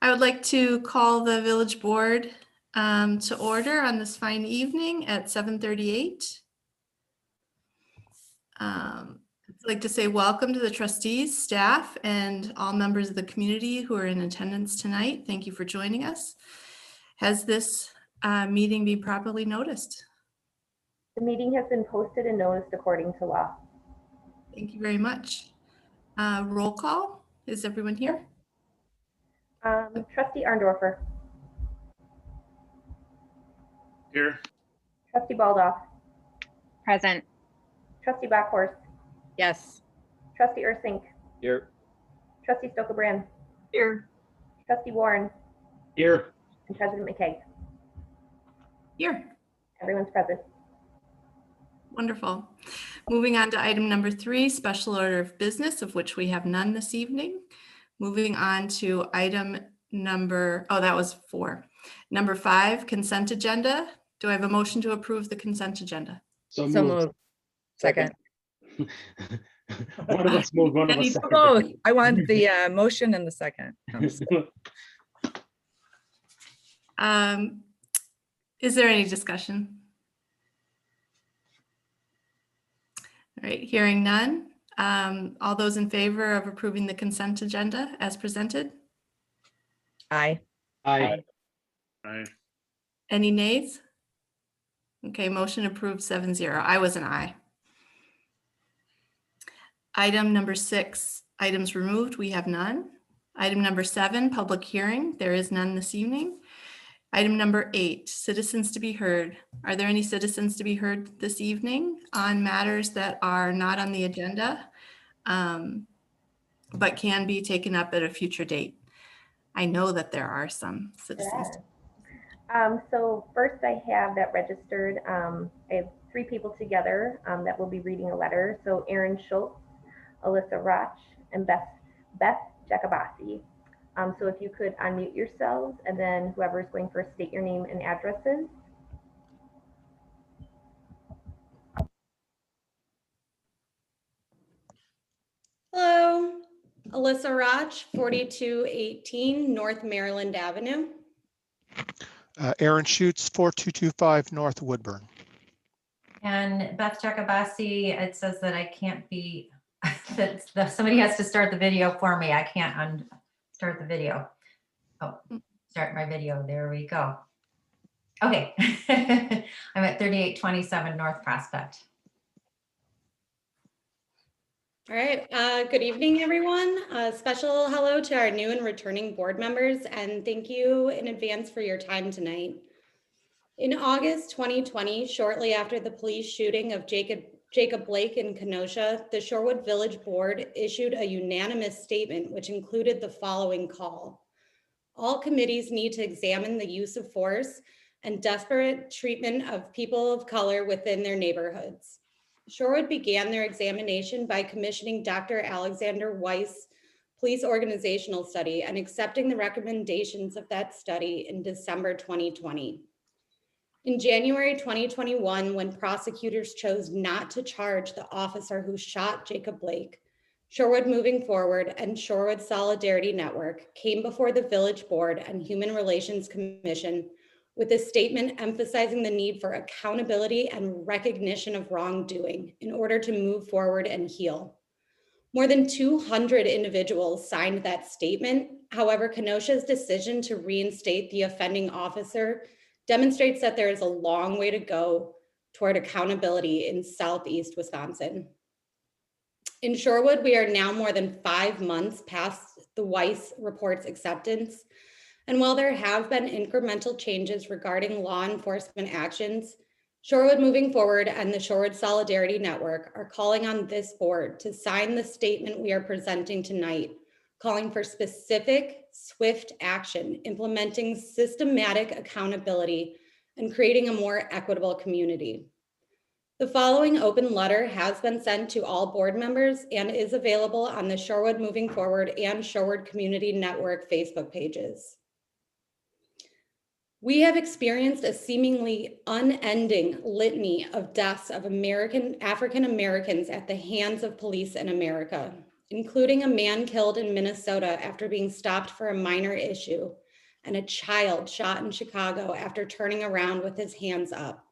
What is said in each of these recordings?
I would like to call the village board to order on this fine evening at 7:38. I'd like to say welcome to the trustees, staff, and all members of the community who are in attendance tonight. Thank you for joining us. Has this meeting been properly noticed? The meeting has been posted and noticed according to law. Thank you very much. Roll call. Is everyone here? Trustee Arndorfer. Here. Trustee Baldoff. Present. Trustee Backhorst. Yes. Trustee Ursink. Here. Trustee Stokebrand. Here. Trustee Warren. Here. And President McKay. Here. Everyone's present. Wonderful. Moving on to item number 3, special order of business, of which we have none this evening. Moving on to item number, that was 4. Number 5, consent agenda. Do I have a motion to approve the consent agenda? So moved. Second. One of us moved, one of us seconded. Oh, I want the motion and the second. Is there any discussion? All right, hearing none. All those in favor of approving the consent agenda as presented? Aye. Aye. Aye. Any nays? Okay, motion approved 7-0. I was an aye. Item number 6, items removed, we have none. Item number 7, public hearing, there is none this evening. Item number 8, citizens to be heard. Are there any citizens to be heard this evening on matters that are not on the agenda, but can be taken up at a future date? I know that there are some citizens. So first I have that registered. I have 3 people together that will be reading a letter. So Aaron Schultz, Alyssa Roch, and Beth Jacobasi. So if you could unmute yourselves, and then whoever is going first, state your name and addresses. Hello, Alyssa Roch, 4218 North Maryland Avenue. Aaron Schutz, 4225 North Woodburn. And Beth Jacobasi, it says that I can't be, that somebody has to start the video for me. I can't start the video. Oh, start my video. There we go. Okay. I'm at 3827 North Prospect. All right, good evening, everyone. A special hello to our new and returning board members, and thank you in advance for your time tonight. In August 2020, shortly after the police shooting of Jacob Blake in Kenosha, the Shorewood Village Board issued a unanimous statement which included the following call. All committees need to examine the use of force and desperate treatment of people of color within their neighborhoods. Shorewood began their examination by commissioning Dr. Alexander Weiss' police organizational study and accepting the recommendations of that study in December 2020. In January 2021, when prosecutors chose not to charge the officer who shot Jacob Blake, Shorewood Moving Forward and Shorewood Solidarity Network came before the Village Board and Human Relations Commission with a statement emphasizing the need for accountability and recognition of wrongdoing in order to move forward and heal. More than 200 individuals signed that statement. However, Kenosha's decision to reinstate the offending officer demonstrates that there is a long way to go toward accountability in Southeast Wisconsin. In Shorewood, we are now more than 5 months past the Weiss report's acceptance. And while there have been incremental changes regarding law enforcement actions, Shorewood Moving Forward and the Shorewood Solidarity Network are calling on this board to sign the statement we are presenting tonight, calling for specific, swift action, implementing systematic accountability, and creating a more equitable community. The following open letter has been sent to all board members and is available on the Shorewood Moving Forward and Shorewood Community Network Facebook pages. We have experienced a seemingly unending litany of deaths of African Americans at the hands of police in America. including a man killed in Minnesota after being stopped for a minor issue, and a child shot in Chicago after turning around with his hands up.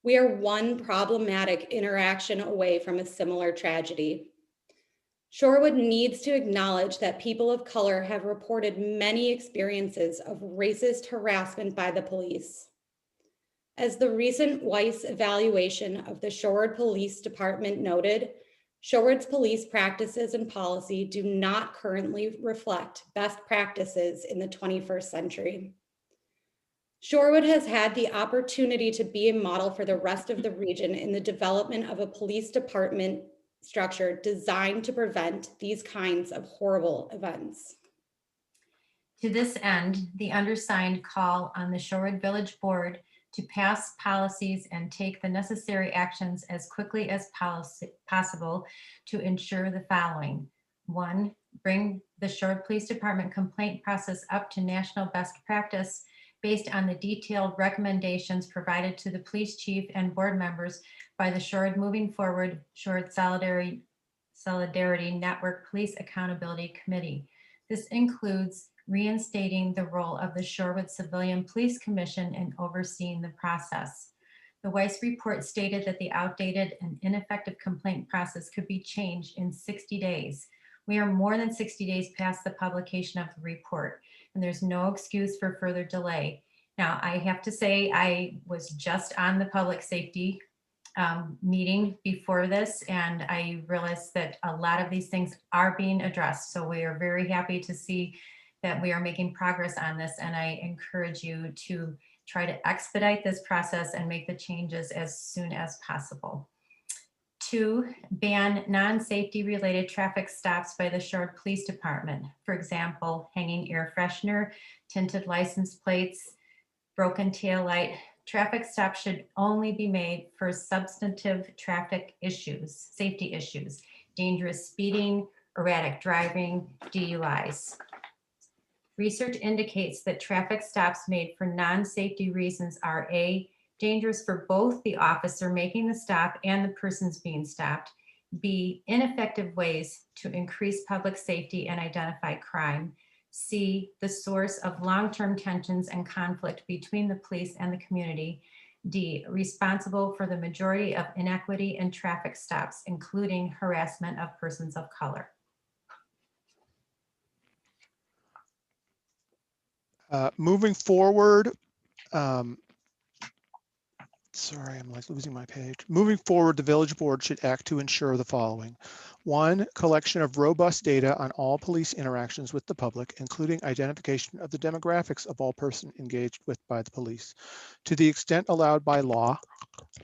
We are one problematic interaction away from a similar tragedy. Shorewood needs to acknowledge that people of color have reported many experiences of racist harassment by the police. As the recent Weiss evaluation of the Shorewood Police Department noted, Shorewood's police practices and policy do not currently reflect best practices in the 21st century. Shorewood has had the opportunity to be a model for the rest of the region in the development of a police department structure designed to prevent these kinds of horrible events. To this end, the undersigned call on the Shorewood Village Board to pass policies and take the necessary actions as quickly as possible to ensure the following. 1, bring the Shorewood Police Department complaint process up to national best practice based on the detailed recommendations provided to the police chief and board members by the Shorewood Moving Forward Shorewood Solidarity Network Police Accountability Committee. This includes reinstating the role of the Shorewood Civilian Police Commission in overseeing the process. The Weiss report stated that the outdated and ineffective complaint process could be changed in 60 days. We are more than 60 days past the publication of the report, and there's no excuse for further delay. Now, I have to say, I was just on the public safety meeting before this, and I realized that a lot of these things are being addressed. So we are very happy to see that we are making progress on this, and I encourage you to try to expedite this process and make the changes as soon as possible. 2, ban non-safety related traffic stops by the Shorewood Police Department. For example, hanging air freshener, tinted license plates, broken tail light. Traffic stops should only be made for substantive traffic issues, safety issues, dangerous speeding, erratic driving, DUIs. Research indicates that traffic stops made for non-safety reasons are A, dangerous for both the officer making the stop and the persons being stopped, B, ineffective ways to increase public safety and identify crime, C, the source of long-term tensions and conflict between the police and the community, D, responsible for the majority of inequity in traffic stops, including harassment of persons of color. Moving forward, sorry, I'm like losing my page. Moving forward, the village board should act to ensure the following. 1, collection of robust data on all police interactions with the public, including identification of the demographics of all persons engaged with by the police. To the extent allowed by law,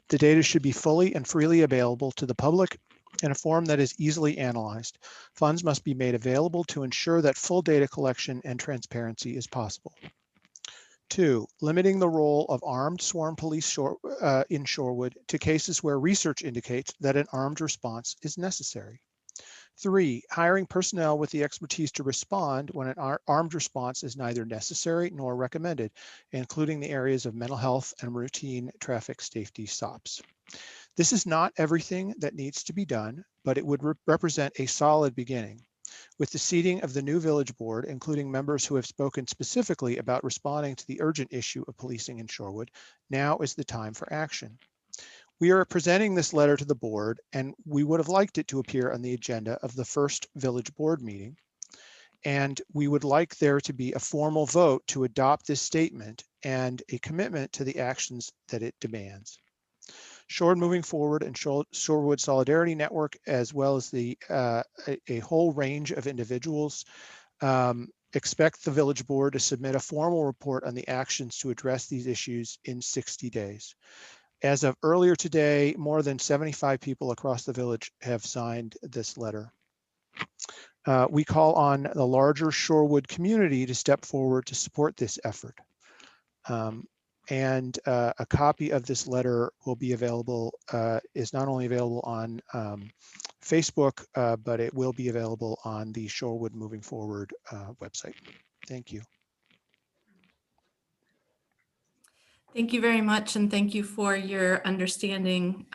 the data should be fully and freely available to the public in a form that is easily analyzed. Funds must be made available to ensure that full data collection and transparency is possible. 2, limiting the role of armed sworn police in Shorewood to cases where research indicates that an armed response is necessary. 3, hiring personnel with the expertise to respond when an armed response is neither necessary nor recommended, including the areas of mental health and routine traffic safety stops. This is not everything that needs to be done, but it would represent a solid beginning. With the seating of the new village board, including members who have spoken specifically about responding to the urgent issue of policing in Shorewood, now is the time for action. We are presenting this letter to the board, and we would have liked it to appear on the agenda of the first village board meeting. And we would like there to be a formal vote to adopt this statement and a commitment to the actions that it demands. Shorewood Moving Forward and Shorewood Solidarity Network, as well as a whole range of individuals, expect the village board to submit a formal report on the actions to address these issues in 60 days. As of earlier today, more than 75 people across the village have signed this letter. We call on the larger Shorewood community to step forward to support this effort. And a copy of this letter will be available, is not only available on Facebook, but it will be available on the Shorewood Moving Forward website. Thank you. Thank you very much, and thank you for your understanding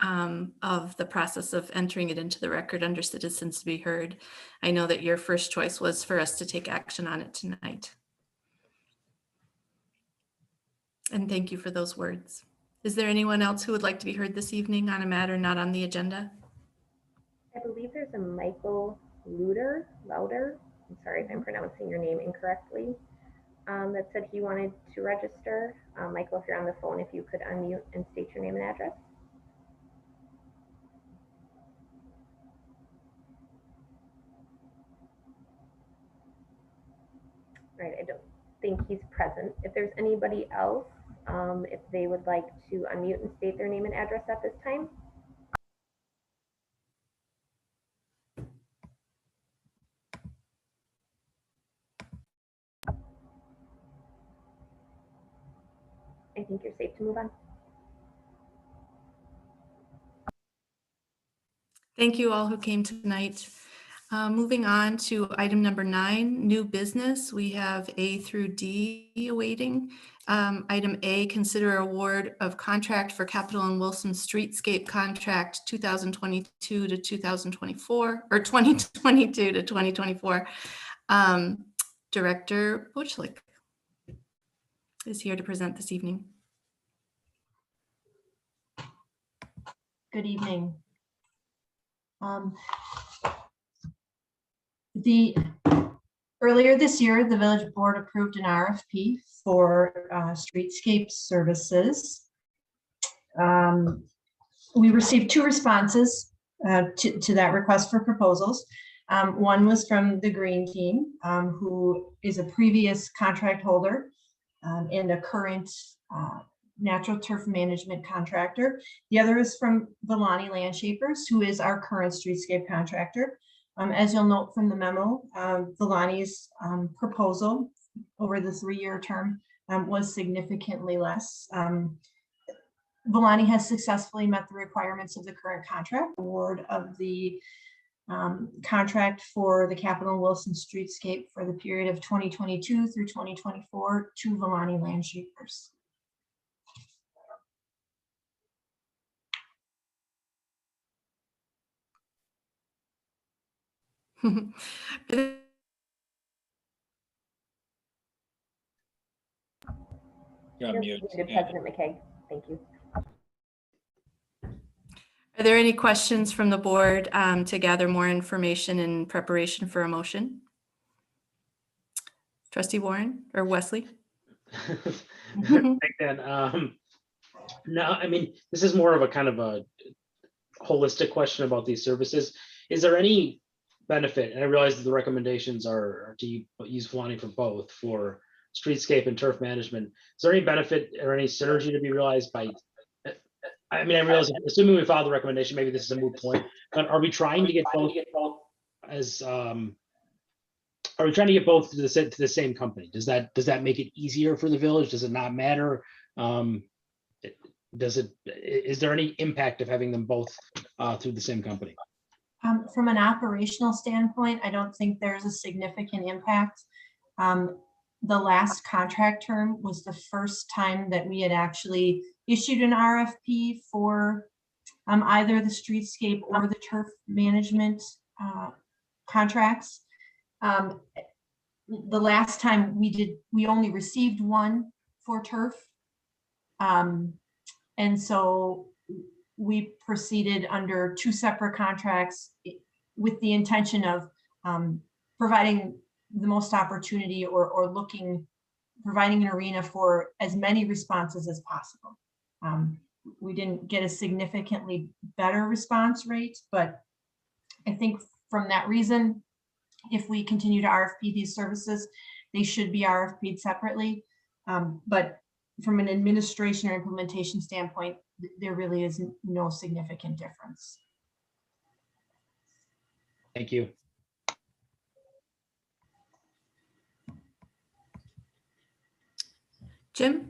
of the process of entering it into the record under citizens to be heard. I know that your first choice was for us to take action on it tonight. And thank you for those words. Is there anyone else who would like to be heard this evening on a matter not on the agenda? I believe there's a Michael Louder, I'm sorry if I'm pronouncing your name incorrectly, that said he wanted to register. Michael, if you're on the phone, if you could unmute and state your name and address. All right, I don't think he's present. If there's anybody else, if they would like to unmute and state their name and address at this time. I think you're safe to move on. Thank you all who came tonight. Moving on to item number 9, new business. We have A through D awaiting. Item A, consider award of contract for Capitol and Wilson Streetscape Contract 2022 to 2024, or 2022 to 2024. Director Buchlick is here to present this evening. Good evening. Earlier this year, the village board approved an RFP for streetscape services. We received 2 responses to that request for proposals. One was from the Green Team, who is a previous contract holder and a current natural turf management contractor. The other is from Villani Landshapers, who is our current streetscape contractor. As you'll note from the memo, Villani's proposal over the 3-year term was significantly less. Villani has successfully met the requirements of the current contract. Award of the contract for the Capitol Wilson Streetscape for the period of 2022 through 2024 to Villani Landshapers. You're muted, President McKay. Thank you. Are there any questions from the board to gather more information in preparation for a motion? Trustee Warren or Wesley? Thank Dan. No, I mean, this is more of a kind of a holistic question about these services. Is there any benefit? And I realize that the recommendations are to use Villani for both, for streetscape and turf management. Is there any benefit or any synergy to be realized by? I mean, I realize, assuming we follow the recommendation, maybe this is a moot point, but are we trying to get both as, are we trying to get both to the same company? Does that make it easier for the village? Does it not matter? Is there any impact of having them both through the same company? From an operational standpoint, I don't think there's a significant impact. The last contract term was the first time that we had actually issued an RFP for either the streetscape or the turf management contracts. The last time we only received one for turf. And so we proceeded under 2 separate contracts with the intention of providing the most opportunity or providing an arena for as many responses as possible. We didn't get a significantly better response rate, but I think from that reason, if we continue to RFP these services, they should be RFP'd separately. But from an administration or implementation standpoint, there really is no significant difference. Thank you. Jim?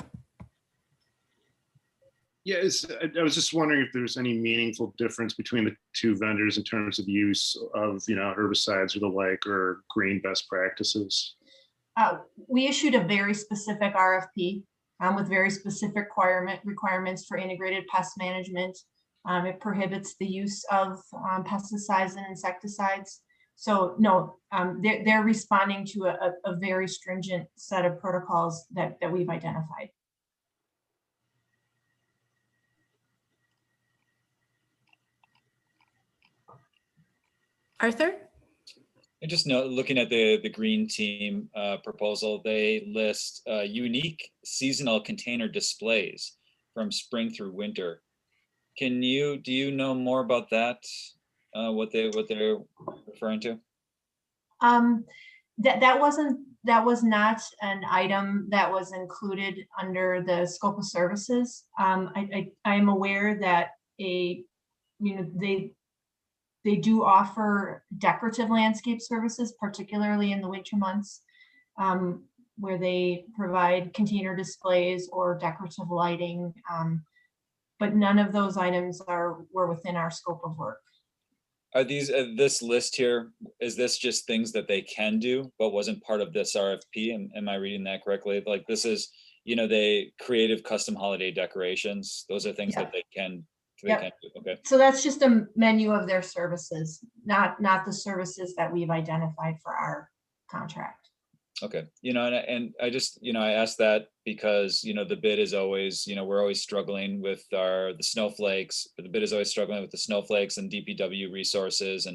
Yes, I was just wondering if there's any meaningful difference between the 2 vendors in terms of use of, herbicides or the like, or green best practices. We issued a very specific RFP with very specific requirements for integrated pest management. It prohibits the use of pesticides and insecticides. So no, they're responding to a very stringent set of protocols that we've identified. Arthur? I just know, looking at the green team proposal, they list unique seasonal container displays from spring through winter. Do you know more about that? What they're referring to? That was not an item that was included under the scope of services. I am aware that they do offer decorative landscape services, particularly in the winter months, where they provide container displays or decorative lighting. But none of those items were within our scope of work. Are these this list here? Is this just things that they can do, but wasn't part of this RFP? Am I reading that correctly? Like this is, the creative custom holiday decorations. Those are things that they can. Yep. Do. Okay. So that's just a menu of their services, not the services that we've identified for our contract. Okay. And I just, I asked that because, the bid is always, we're always struggling with the snowflakes, but the bid is always struggling with the snowflakes and DPW resources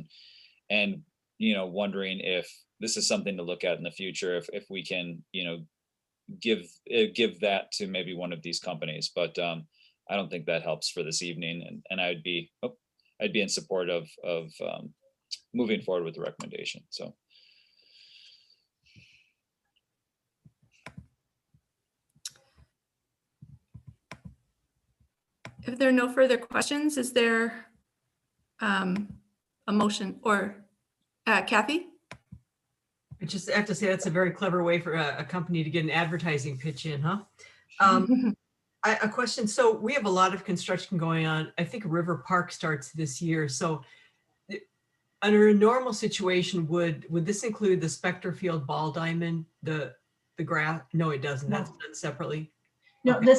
and, wondering if this is something to look at in the future, if we can, give that to maybe one of these companies, but I don't think that helps for this evening. And I'd be in support of moving forward with the recommendation. So. If there are no further questions, is there a motion or Kathy? I just have to say that's a very clever way for a company to get an advertising pitch in, huh? A question. So we have a lot of construction going on. I think River Park starts this year. So under a normal situation, would this include the Spectre Field ball diamond, the grass? No, it doesn't. No. That's done separately. No, Okay.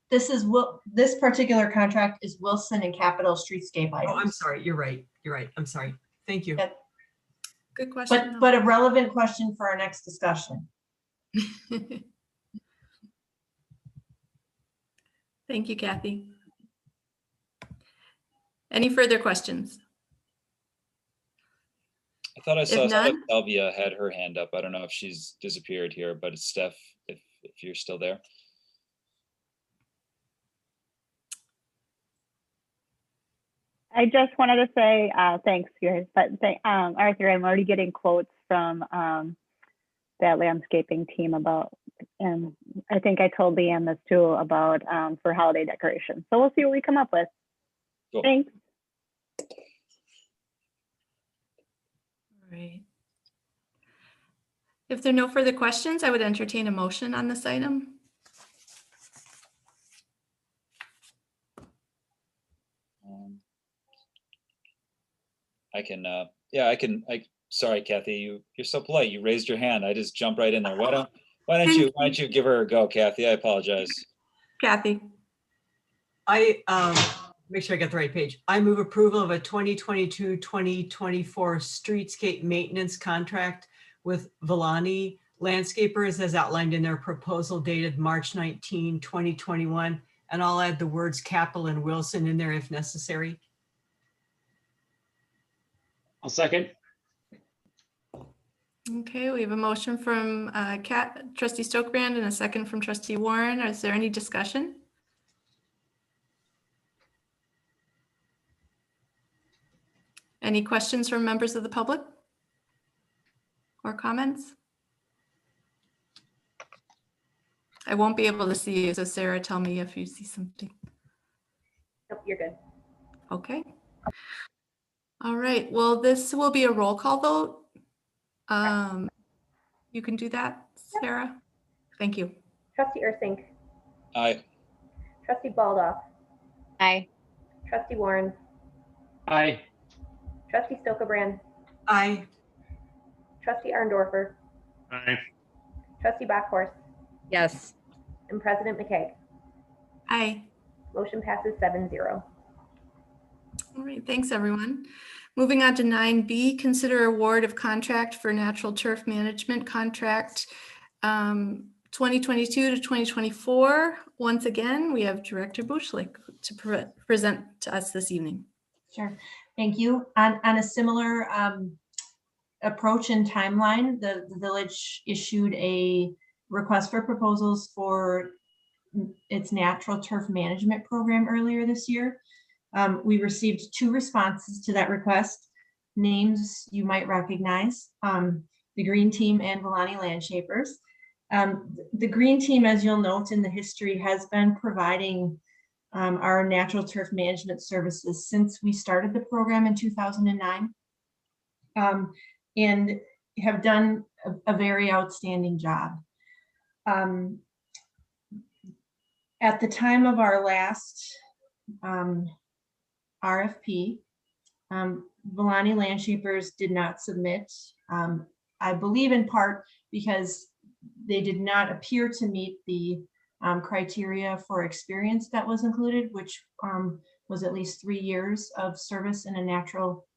This particular contract is Wilson and Capital Streetscape items. Oh, I'm sorry. You're right. I'm sorry. Thank you. Yeah. Good question. But a relevant question for our next discussion. Thank you, Kathy. Any further questions? I thought I saw none- Steph Salvia had her hand up. I don't know if she's disappeared here, but it's Steph, if you're still there. I just wanted to say thanks, guys. But Arthur, I'm already getting quotes from that landscaping team about, and I think I told Leanne this too, about for holiday decorations. So we'll see what we come up with. Cool. Thanks. All right. If there are no further questions, I would entertain a motion on this item. Sorry, Kathy, you're so polite. You raised your hand. I just jumped right in there. Why don't you give her a go, Kathy? I apologize. Kathy. I make sure I got the right page. I move approval of a 2022-2024 streetscape maintenance contract with Villani Landscapers as outlined in their proposal dated March 19, 2021. And I'll add the words Capel and Wilson in there if necessary. I'll second. Okay, we have a motion from Trustee Stokebrand and a second from Trustee Warren. Is there any discussion? Any questions from members of the public or comments? I won't be able to see you, so Sarah, tell me if you see something. Nope, you're good. Okay. All right, well, this will be a roll call vote. You can do that, Sarah? Thank you. Trustee Ursink, Aye. Trustee Baldoff, Aye. Trustee Warren, Aye. Trustee Stokebrand, Aye. Trustee Arndorfer, Aye. Trustee Backhorst, Yes. and President McKay. Aye. Motion passes 7-0. All right, thanks, everyone. Moving on to 9B, consider award of contract for natural turf management contract 2022 to 2024. Once again, we have Director Bushlick to present to us this evening. Sure, thank you. On a similar approach and timeline, the village issued a request for proposals for its natural turf management program earlier this year. We received 2 responses to that request. Names you might recognize, the Green Team and Volani Landshapers. The Green Team, as you'll note in the history, has been providing our natural turf management services since we started the program in 2009, and have done a very outstanding job. At the time of our last RFP, Volani Landshapers did not submit, I believe in part because they did not appear to meet the criteria for experience that was included, which was at least 3 years of service in a natural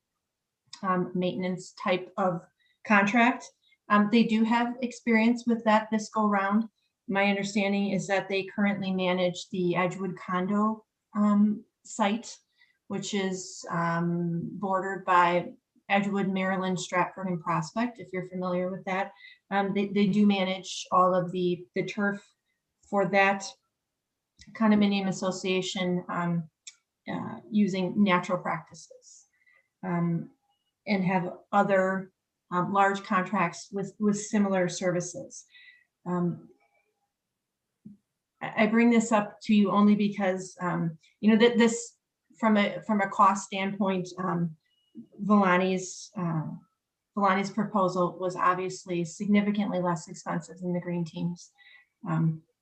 maintenance type of contract. They do have experience with that this go round. My understanding is that they currently manage the Edgewood condo site, which is bordered by Edgewood, Maryland, Stratford, and Prospect, if you're familiar with that. They do manage all of the turf for that condominium association using natural practices, and have other large contracts with similar services. I bring this up to you only because you know that this from a cost standpoint, Volani's proposal was obviously significantly less expensive than the Green Team's.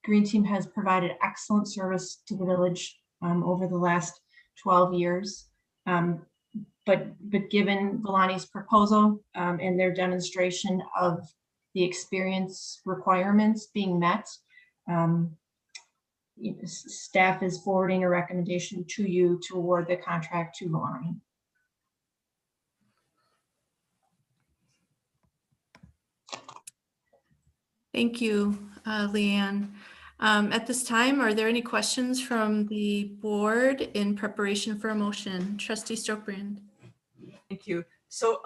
Green Team has provided excellent service to the village over the last 12 years. But given Volani's proposal and their demonstration of the experience requirements being met, staff is forwarding a recommendation to you to award the contract to Volani. Thank you, Leanne. At this time, are there any questions from the board in preparation for a motion? Trustee Stokebrand. Thank you. So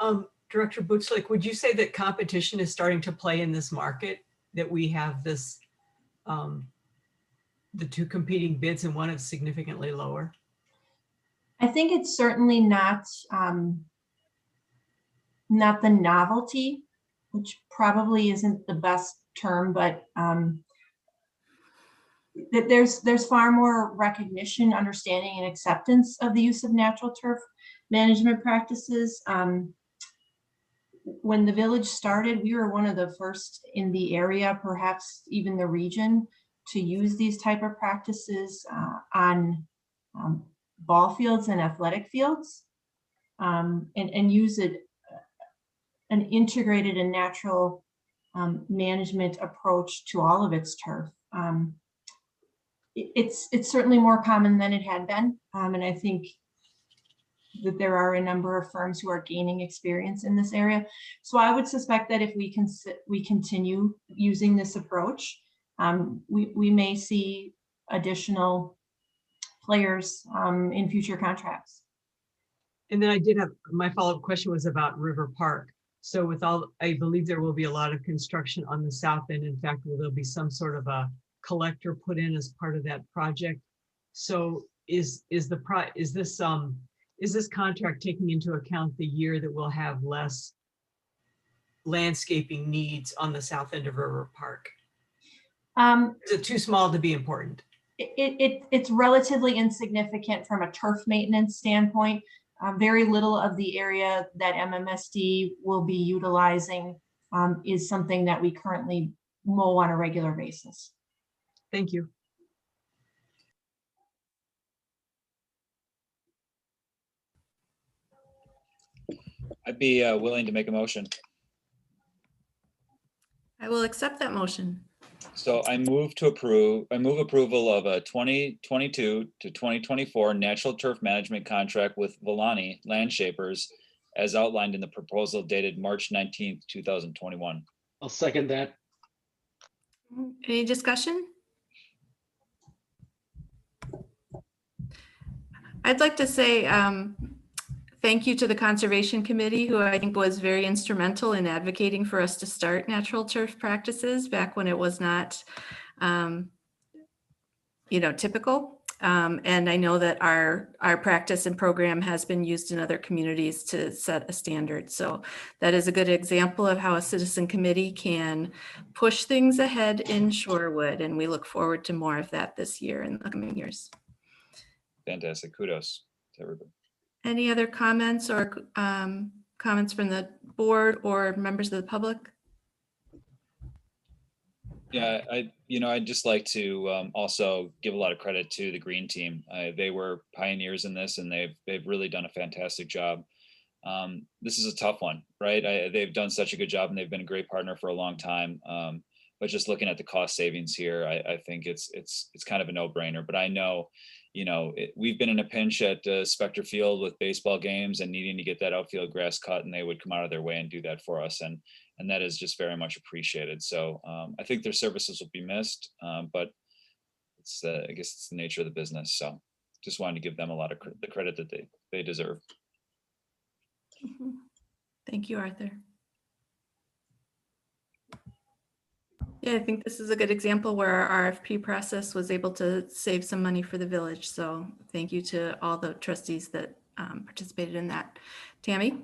Director Buchlik, would you say that competition is starting to play in this market, that we have this, the 2 competing bids and one is significantly lower? I think it's certainly not the novelty, which probably isn't the best term, but that there's far more recognition, understanding, and acceptance of the use of natural turf management practices. When the village started, we were one of the first in the area, perhaps even the region, to use these type of practices on ball fields and athletic fields, and use an integrated and natural management approach to all of its turf. It's certainly more common than it had been, and I think that there are a number of firms who are gaining experience in this area. So I would suspect that if we continue using this approach, we may see additional players in future contracts. And then I did have, my follow-up question was about River Park. So with all, I believe there will be a lot of construction on the south end. In fact, will there be some sort of a collector put in as part of that project? So is this contract taking into account the year that we'll have less landscaping needs on the south end of River Park? Is it too small to be important? It's relatively insignificant from a turf maintenance standpoint. Very little of the area that MMSD will be utilizing is something that we currently mow on a regular basis. Thank you. I'd be willing to make a motion. I will accept that motion. So I move approval of a 2022 to 2024 natural turf management contract with Volani Landshapers as outlined in the proposal dated March 19th, 2021. I'll second that. Any discussion? I'd like to say thank you to the Conservation Committee, who I think was very instrumental in advocating for us to start natural turf practices back when it was not, typical. And I know that our practice and program has been used in other communities to set a standard. So that is a good example of how a citizen committee can push things ahead in Shorewood. And we look forward to more of that this year and the coming years. Fantastic. Kudos to everybody. Any other comments or comments from the board or members of the public? Yeah, I'd just like to also give a lot of credit to the Green Team. They were pioneers in this, and they've really done a fantastic job. This is a tough one, right? They've done such a good job, and they've been a great partner for a long time. But just looking at the cost savings here, I think it's kind of a no-brainer. But I know, we've been in a pinch at Specter Field with baseball games and needing to get that outfield grass cut, and they would come out of their way and do that for us. And that is just very much appreciated. So I think their services will be missed, but I guess it's the nature of the business. So just wanted to give them a lot of the credit that they deserve. Thank you, Arthur. Yeah, I think this is a good example where our RFP process was able to save some money for the village. So thank you to all the trustees that participated in that. Tammy?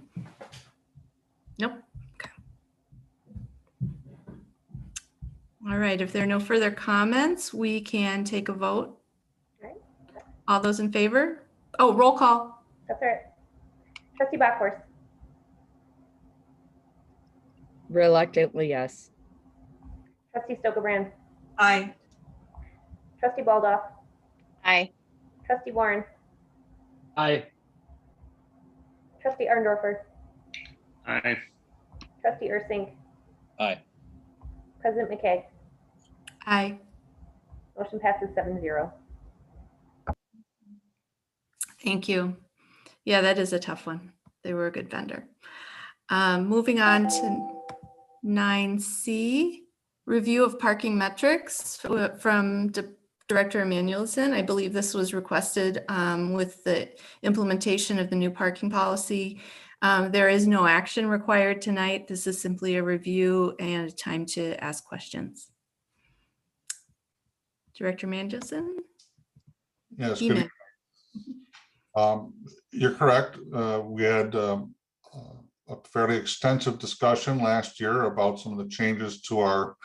Nope. Okay. All right, if there are no further comments, we can take a vote. Right. All those in favor? Oh, roll call. That's right. Trustee Bachhorst, Reluctantly, yes. Trustee Stokebrand, Aye. Trustee Baldoff, Aye. Trustee Warren, Aye. Trustee Arndorfer, Aye. Trustee Ursink, Aye. President McKay. Aye. Motion passes 7-0. Thank you. Yeah, that is a tough one. They were a good vendor. Moving on to 9C, review of parking metrics from Director Emanuelson. I believe this was requested with the implementation of the new parking policy. There is no action required tonight. This is simply a review and a time to ask questions. Director Emanuelson? Yes, good evening. You're correct. We had a fairly extensive discussion last year about some of the changes to our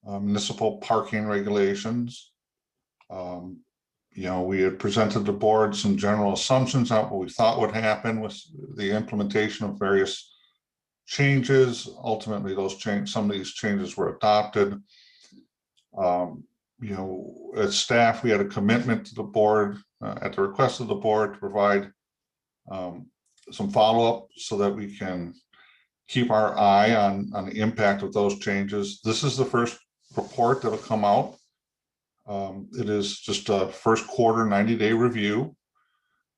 municipal parking regulations. We had presented the board some general assumptions on what we thought would happen with the implementation of various changes. Ultimately, some of these changes were adopted. As staff, we had a commitment to the board at the request of the board to provide some follow-up so that we can keep our eye on the impact of those changes. This is the first report that will come out. It is just a first quarter 90-day review,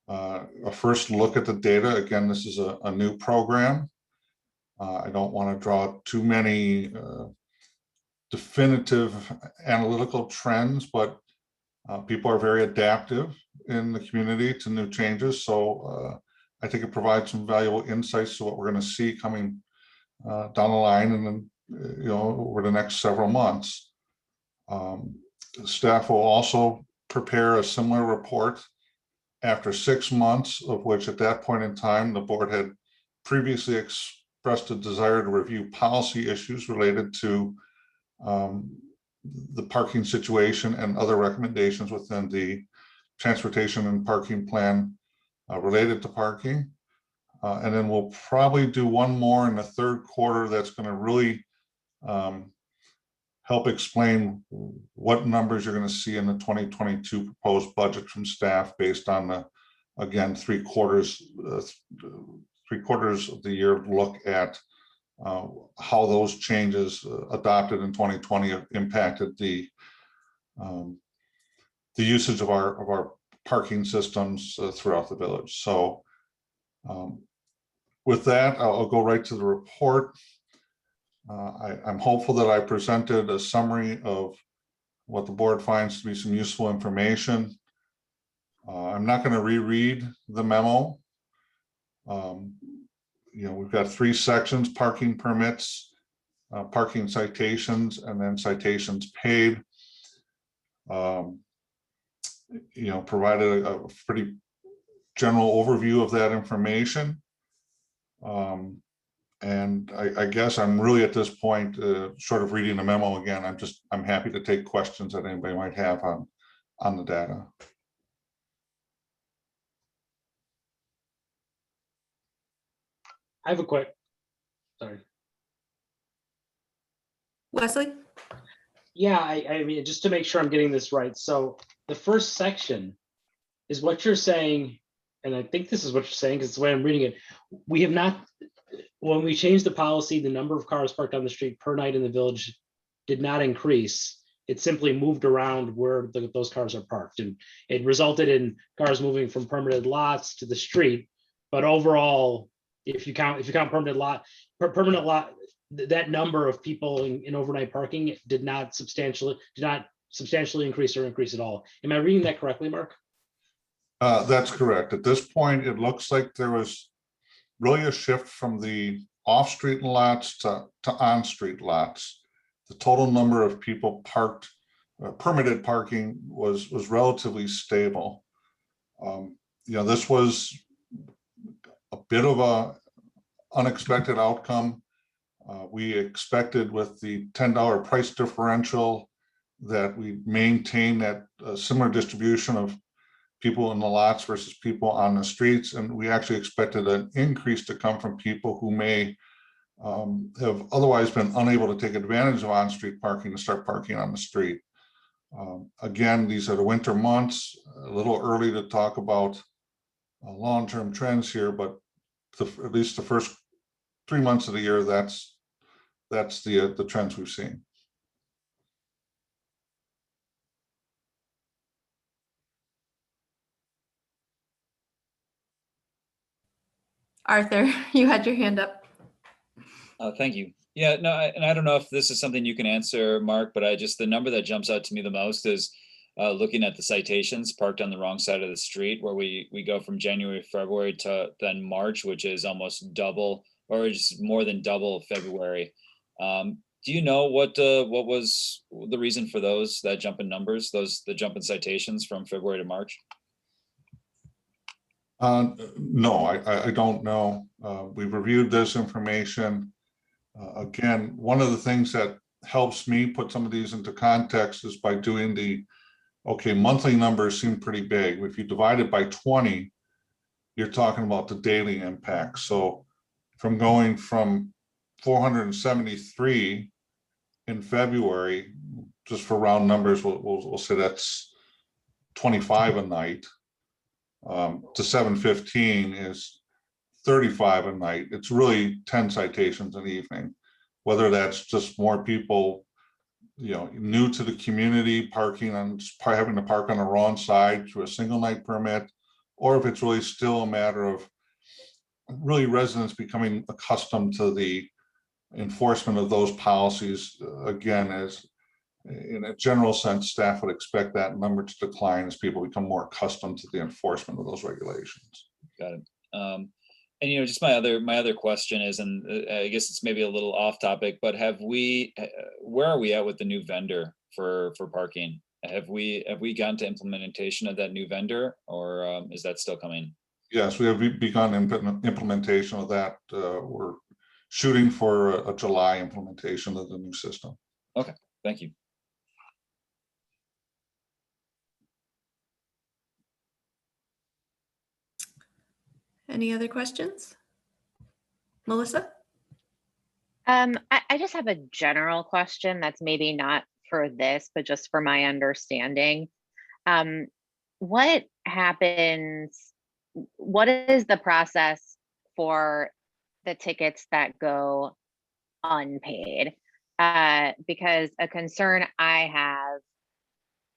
a first look at the data. Again, this is a new program. I don't want to draw too many definitive analytical trends, but people are very adaptive in the community to new changes. So I think it provides some valuable insights to what we're going to see coming down the line and then, over the next several months. Staff will also prepare a similar report after 6 months, of which at that point in time, the board had previously expressed a desire to review policy issues related to the parking situation and other recommendations within the transportation and parking plan related to parking. And then we'll probably do one more in the third quarter that's going to really help explain what numbers you're going to see in the 2022 proposed budget from staff based on the, again, three quarters of the year look at how those changes adopted in 2020 have impacted the usage of our parking systems throughout the village. So with that, I'll go right to the report. I'm hopeful that I presented a summary of what the board finds to be some useful information. I'm not going to reread the memo. We've got 3 sections: parking permits, parking citations, and then citations paid. Provided a pretty general overview of that information. And I guess I'm really at this point, short of reading the memo again, I'm happy to take questions that anybody might have on the data. I have a sorry. Wesley? Yeah, I mean, just to make sure I'm getting this right. So the first section is what you're saying, and I think this is what you're saying because it's the way I'm reading it. We have not, when we changed the policy, the number of cars parked on the street per night in the village did not increase. It simply moved around where those cars are parked, and it resulted in cars moving from permitted lots to the street. But overall, if you count permanent lot, that number of people in overnight parking did not substantially increase or increase at all. Am I reading that correctly, Mark? That's correct. At this point, it looks like there was really a shift from the off-street lots to on-street lots. The total number of people parked, permitted parking was relatively stable. This was a bit of a unexpected outcome. We expected with the $10 price differential that we maintain that similar distribution of people in the lots versus people on the streets. And we actually expected an increase to come from people who may have otherwise been unable to take advantage of on-street parking to start parking on the street. Again, these are the winter months, a little early to talk about long-term trends here, but at least the first 3 months of the year, that's the trends we've seen. Arthur, you had your hand up. Thank you. Yeah, no, and I don't know if this is something you can answer, Mark, but the number that jumps out to me the most is looking at the citations parked on the wrong side of the street, where we go from January, February to then March, which is almost double, or just more than double February. Do you know what was the reason for that jump in numbers, the jump in citations from February to March? No, I don't know. We've reviewed this information. Again, one of the things that helps me put some of these into context is by doing monthly numbers seem pretty big. If you divide it by 20, you're talking about the daily impact. So from going from 473 in February, just for round numbers, we'll say that's 25 a night, to 715 is 35 a night. It's really 10 citations an evening, whether that's just more people, new to the community parking and having to park on the wrong side through a single night permit, or if it's really still a matter of really residents becoming accustomed to the enforcement of those policies. Again, as in a general sense, staff would expect that number to decline as people become more accustomed to the enforcement of those regulations. Got it. And just my other question is, and I guess it's maybe a little off topic, but where are we at with the new vendor for parking? Have we gotten to implementation of that new vendor, or is that still coming? Yes, we have begun implementation of that. We're shooting for a July implementation of the new system. Okay, thank you. Any other questions? Melissa? I just have a general question that's maybe not for this, but just for my understanding. What happens, what is the process for the tickets that go unpaid. Because a concern I have,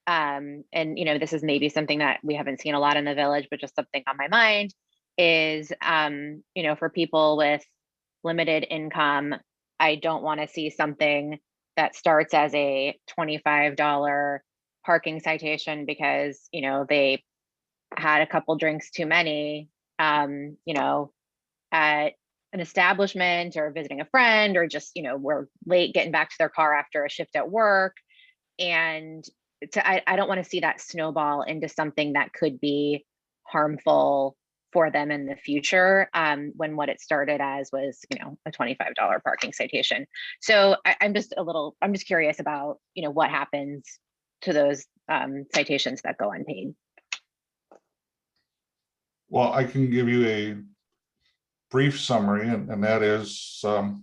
and you know, this is maybe something that we haven't seen a lot in the village, but just something on my mind is, you know, for people with limited income, I don't want to see something that starts as a $25 parking citation because, you know, they had a couple drinks too many, you know, at an establishment or visiting a friend, or just, you know, were late getting back to their car after a shift at work. And I don't want to see that snowball into something that could be harmful for them in the future, when what it started as was, you know, a $25 parking citation. So I'm just curious about, you know, what happens to those citations that go unpaid. Well, I can give you a brief summary, and that is, you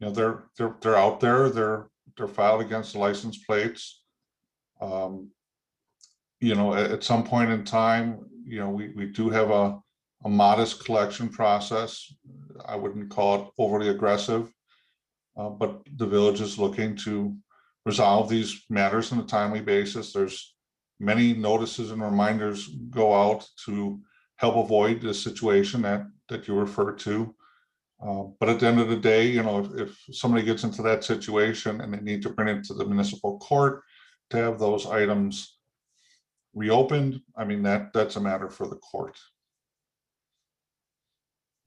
know, they're out there, they're filed against the license plates. You know, at some point in time, you know, we do have a modest collection process. I wouldn't call it overly aggressive, but the village is looking to resolve these matters on a timely basis. There's many notices and reminders go out to help avoid the situation that you refer to. But at the end of the day, you know, if somebody gets into that situation and they need to bring it to the municipal court to have those items reopened, I mean, that's a matter for the court.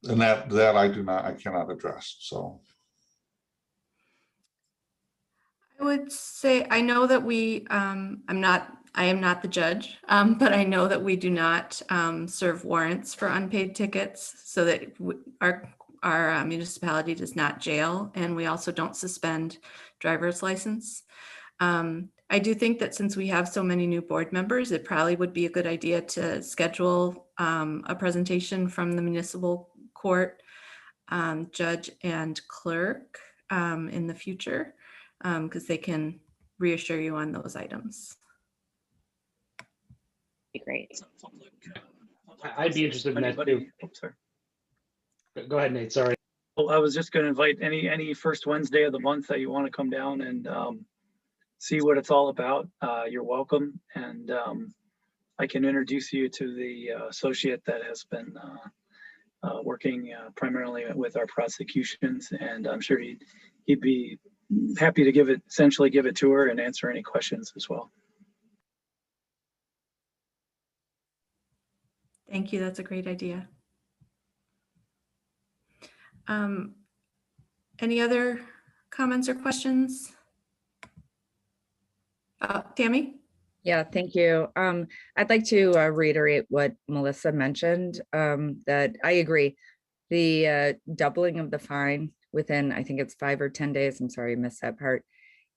And that I cannot address, so. I would say, I know that we, I am not the judge, but I know that we do not serve warrants for unpaid tickets, so that our municipality does not jail, and we also don't suspend driver's license. I do think that since we have so many new board members, it probably would be a good idea to schedule a presentation from the municipal court judge and clerk in the future, because they can reassure you on those items. Be great. I'd be interested in that too. Sorry. Go ahead, Nate, sorry. Well, I was just going to invite any first Wednesday of the month that you want to come down and see what it's all about. You're welcome. And I can introduce you to the associate that has been working primarily with our prosecutions. And I'm sure he'd be happy to essentially give it to her and answer any questions as well. Thank you. That's a great idea. Any other comments or questions? Tammy? Yeah, thank you. I'd like to reiterate what Melissa mentioned, that I agree. The doubling of the fine within, I think it's 5 or 10 days, I'm sorry, I missed that part,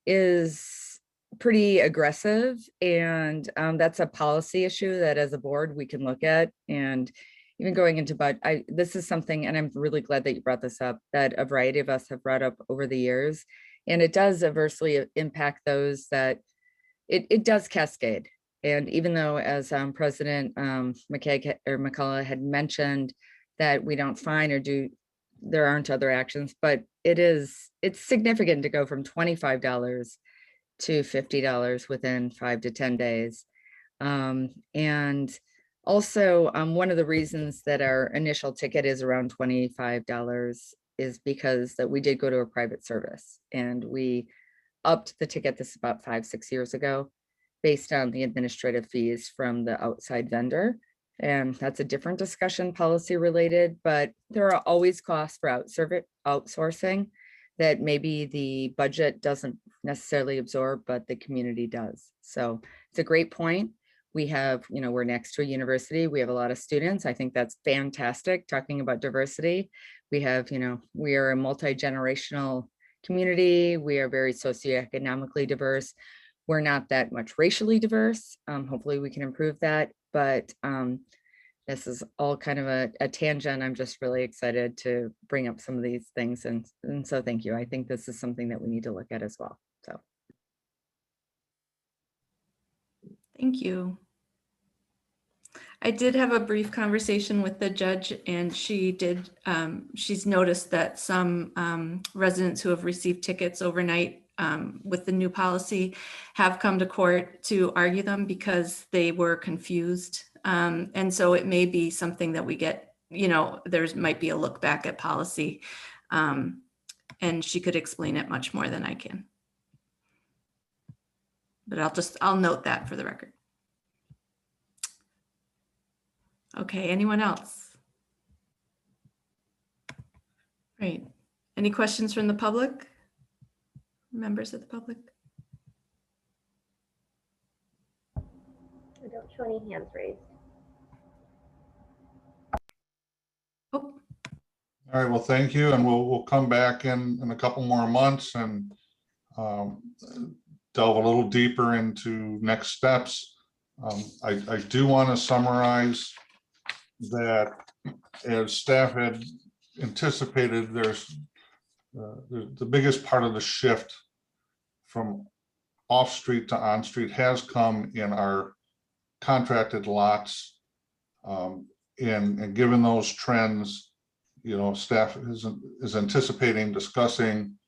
is pretty aggressive. And that's a policy issue that as a board we can look at. And even going into, but this is something, and I'm really glad that you brought this up, that a variety of us have brought up over the years. And it does adversely impact those that it does cascade. And even though, as President McCullough had mentioned, that we don't fine or there aren't other actions, but it's significant to go from $25 to $50 within 5 to 10 days. And also, one of the reasons that our initial ticket is around $25 is because that we did go to a private service, and we upped the ticket this about 5-6 years ago based on the administrative fees from the outside vendor. And that's a different discussion, policy related, but there are always costs for outsourcing that maybe the budget doesn't necessarily absorb, but the community does. So it's a great point. We have, we're next to a university. We have a lot of students. I think that's fantastic. Talking about diversity, we have, we are a multi-generational community. We are very socioeconomically diverse. We're not that much racially diverse. Hopefully we can improve that, but this is all kind of a tangent. I'm just really excited to bring up some of these things. And so thank you. I think this is something that we need to look at as well. So. Thank you. I did have a brief conversation with the judge, and she's noticed that some residents who have received tickets overnight with the new policy have come to court to argue them because they were confused. And so it may be something that we get, there's might be a look back at policy. And she could explain it much more than I can. But I'll note that for the record. Okay, anyone else? Great. Any questions from the public? Members of the public? I don't show any hands raised. Oh. All right, well, thank you. And we'll come back in a couple more months and delve a little deeper into next steps. I do want to summarize that as staff had anticipated, there's the biggest part of the shift from off-street to on-street has come in our contracted lots. And given those trends, staff is anticipating discussing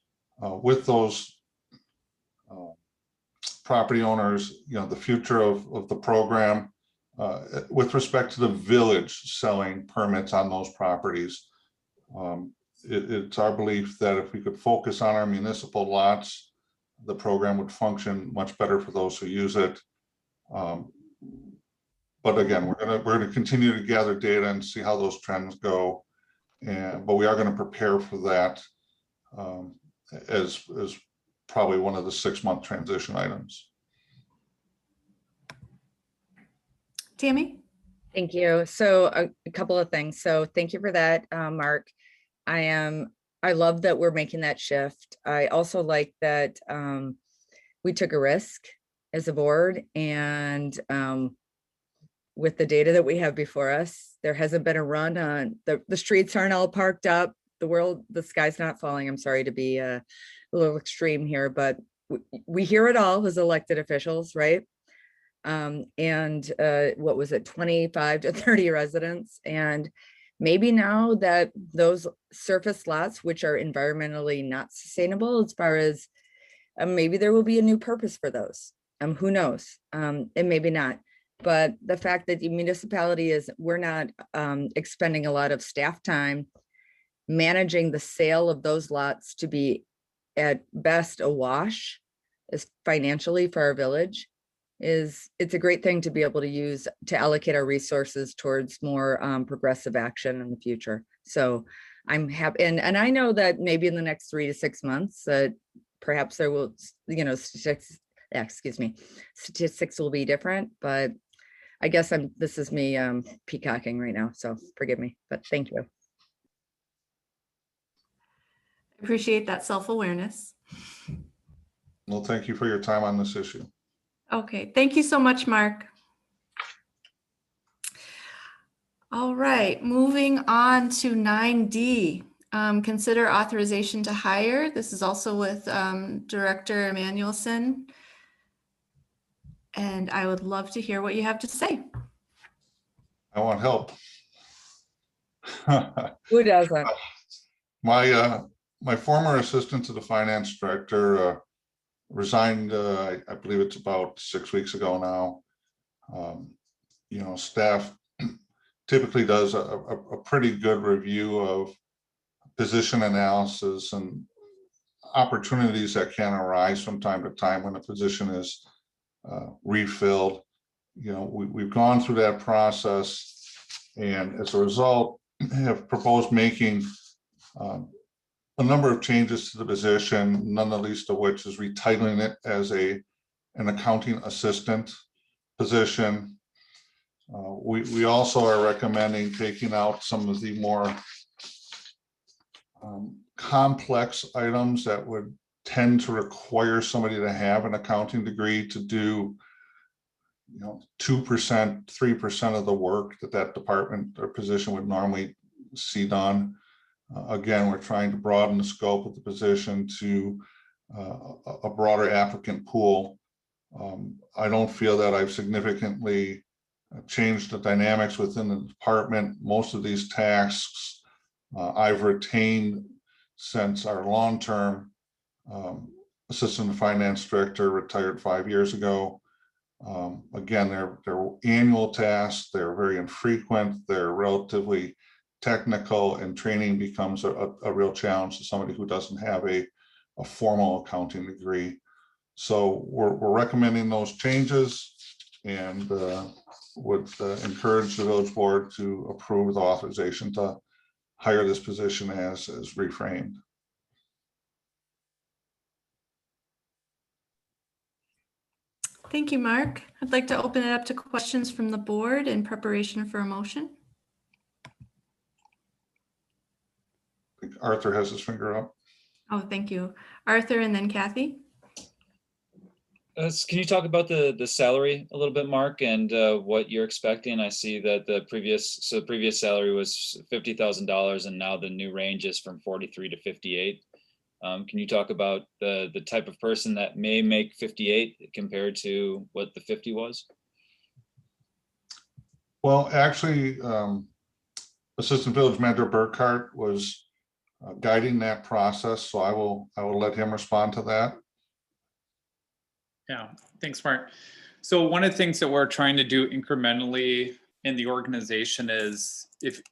with those property owners, the future of the program with respect to the village selling permits on those properties. It's our belief that if we could focus on our municipal lots, the program would function much better for those who use it. But again, we're going to continue to gather data and see how those trends go. But we are going to prepare for that as probably one of the 6-month transition items. Tammy? Thank you. So a couple of things. So thank you for that, Mark. I love that we're making that shift. I also like that we took a risk as a board, and with the data that we have before us, there hasn't been a run on the streets aren't all parked up. The sky's not falling. I'm sorry to be a little extreme here, but we hear it all as elected officials, right? What was it, 25 to 30 residents? And maybe now that those surface lots, which are environmentally not sustainable, as far as maybe there will be a new purpose for those. Who knows? And maybe not. But the fact that the municipality we're not expending a lot of staff time managing the sale of those lots to be at best a wash is financially for our village. It's a great thing to be able to use to allocate our resources towards more progressive action in the future. So I'm happy, and I know that maybe in the next 3 to 6 months, perhaps there will, statistics will be different, but I guess this is me peacocking right now, so forgive me, but thank you. Appreciate that self-awareness. Well, thank you for your time on this issue. Okay, thank you so much, Mark. All right, moving on to 9D. Consider authorization to hire. This is also with Director Emanuelson. And I would love to hear what you have to say. I want help. Who doesn't? My former assistant to the finance director resigned, I believe it's about 6 weeks ago now. Staff typically does a pretty good review of position analysis and opportunities that can arise from time to time when a position is refilled. We've gone through that process, and as a result have proposed making a number of changes to the position, none the least of which is retitling it as an accounting assistant position. We also are recommending taking out some of the more complex items that would tend to require somebody to have an accounting degree to do 2%, 3% of the work that department or position would normally see done. Again, we're trying to broaden the scope of the position to a broader applicant pool. I don't feel that I've significantly changed the dynamics within the department. Most of these tasks I've retained since our long-term assistant finance director retired 5 years ago. Again, they're annual tasks. They're very infrequent. They're relatively technical, and training becomes a real challenge to somebody who doesn't have a formal accounting degree. So we're recommending those changes, and would encourage the village board to approve the authorization to hire this position as reframed. Thank you, Mark. I'd like to open it up to questions from the board in preparation for a motion. I think Arthur has his finger up. Oh, thank you. Arthur and then Kathy. Can you talk about the salary a little bit, Mark, and what you're expecting? I see that the previous salary was $50,000, and now the new range is from 43 to 58. Can you talk about the type of person that may make 58 compared to what the 50 was? Well, actually, Assistant Village Manager Burkhart was guiding that process, so I will let him respond to that. Yeah, thanks, Mark. So one of the things that we're trying to do incrementally in the organization is if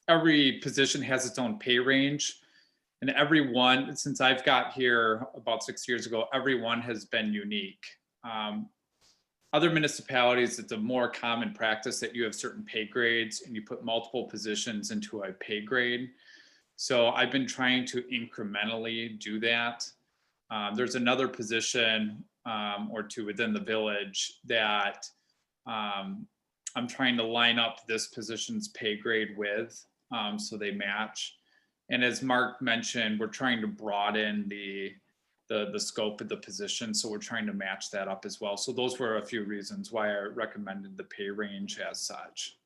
every position has its own pay range, and everyone, since I've got here about 6 years ago, everyone has been unique. Other municipalities, it's a more common practice that you have certain pay grades and you put multiple positions into a pay grade. So I've been trying to incrementally do that. There's another position or two within the village that I'm trying to line up this position's pay grade with, so they match. And as Mark mentioned, we're trying to broaden the scope of the position, so we're trying to match that up as well. So those were a few reasons why I recommended the pay range as such.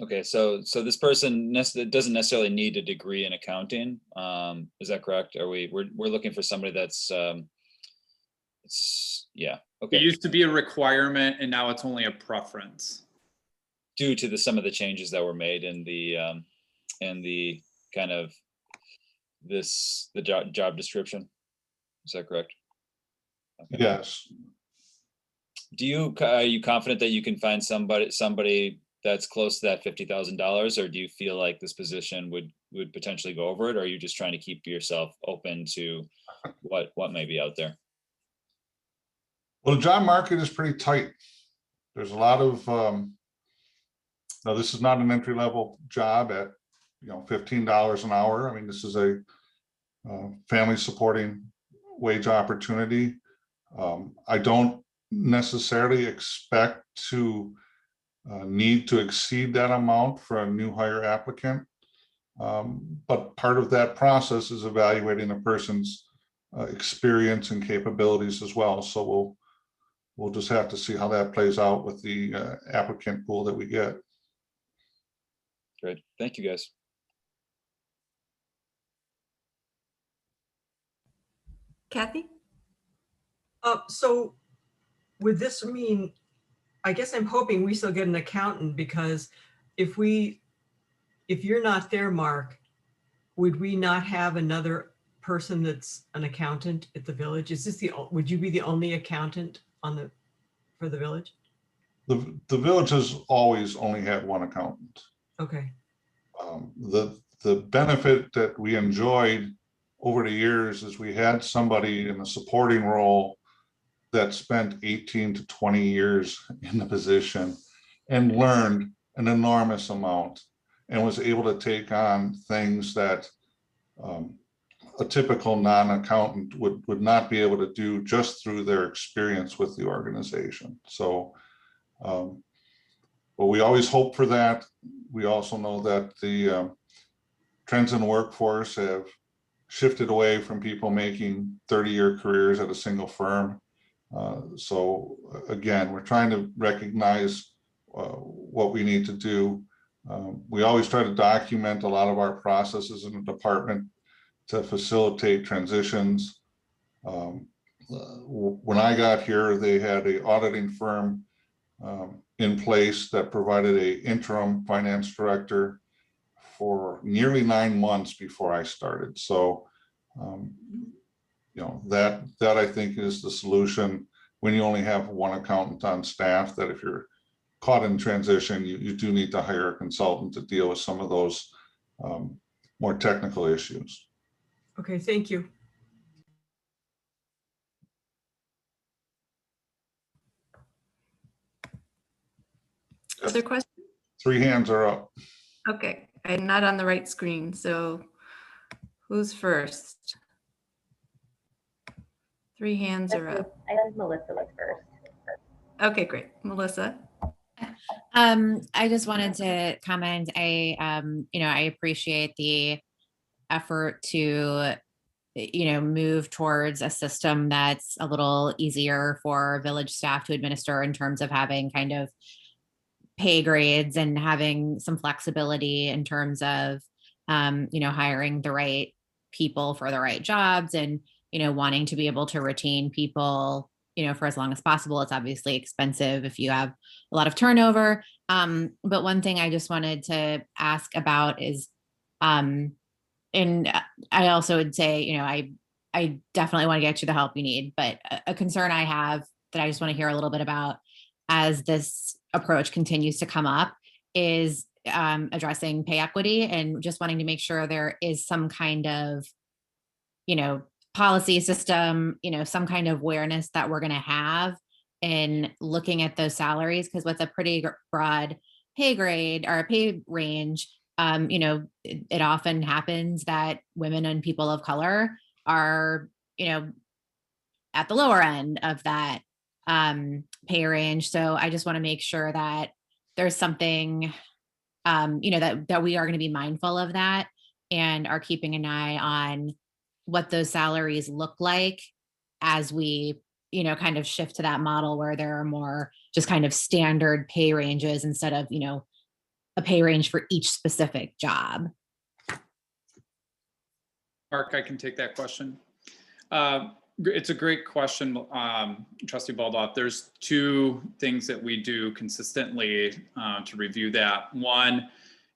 Okay, so this person doesn't necessarily need a degree in accounting. Is that correct? We're looking for somebody that's yeah. Okay. It used to be a requirement, and now it's only a preference due to some of the changes that were made in the kind of the job description. Is that correct? Okay. Yes. Are you confident that you can find somebody that's close to that $50,000, or do you feel like this position would potentially go over it, or are you just trying to keep yourself open to what may be out there? Well, the job market is pretty tight. There's a lot of now this is not an entry-level job at $15 an hour. I mean, this is a family supporting wage opportunity. I don't necessarily expect to need to exceed that amount for a new hire applicant. But part of that process is evaluating a person's experience and capabilities as well. So we'll just have to see how that plays out with the applicant pool that we get. Great, thank you guys. Kathy? So would this mean, I guess I'm hoping we still get an accountant, because if you're not there, Mark, would we not have another person that's an accountant at the village? Would you be the only accountant for the village? The village has always only had one accountant. Okay. The benefit that we enjoyed over the years is we had somebody in a supporting role that spent 18 to 20 years in the position and learned an enormous amount and was able to take on things that a typical non-accountant would not be able to do just through their experience with the organization. So, but we always hope for that. We also know that the trends in the workforce have shifted away from people making 30-year careers at a single firm. So again, we're trying to recognize what we need to do. We always try to document a lot of our processes in the department to facilitate transitions. When I got here, they had an auditing firm in place that provided a interim finance director for nearly 9 months before I started. So, you know, that I think is the solution when you only have one accountant on staff, that if you're caught in transition, you do need to hire a consultant to deal with some of those more technical issues. Okay, thank you. Other questions? 3 hands are up. Okay, I'm not on the right screen, so who's first? 3 hands are up. I think Melissa was first. Okay, great. Melissa? I just wanted to comment. You know, I appreciate the effort to, you know, move towards a system that's a little easier for village staff to administer in terms of having kind of pay grades and having some flexibility in terms of, you know, hiring the right people for the right jobs and, you know, wanting to be able to retain people, you know, for as long as possible. It's obviously expensive if you have a lot of turnover. But one thing I just wanted to ask about is, and I also would say, you know, I definitely want to get you the help you need, but a concern I have that I just want to hear a little bit about as this approach continues to come up is addressing pay equity and just wanting to make sure there is some kind of, you know, policy system, you know, some kind of awareness that we're going to have in looking at those salaries, because with a pretty broad pay grade or a pay range, you know, it often happens that women and people of color are, you know, at the lower end of that pay range. So I just want to make sure that there's something, you know, that we are going to be mindful of that and are keeping an eye on what those salaries look like as we, you know, kind of shift to that model where there are more just kind of standard pay ranges instead of, you know, a pay range for each specific job. Mark, I can take that question. It's a great question, Trustee Baldoff. There's 2 things that we do consistently to review that. One,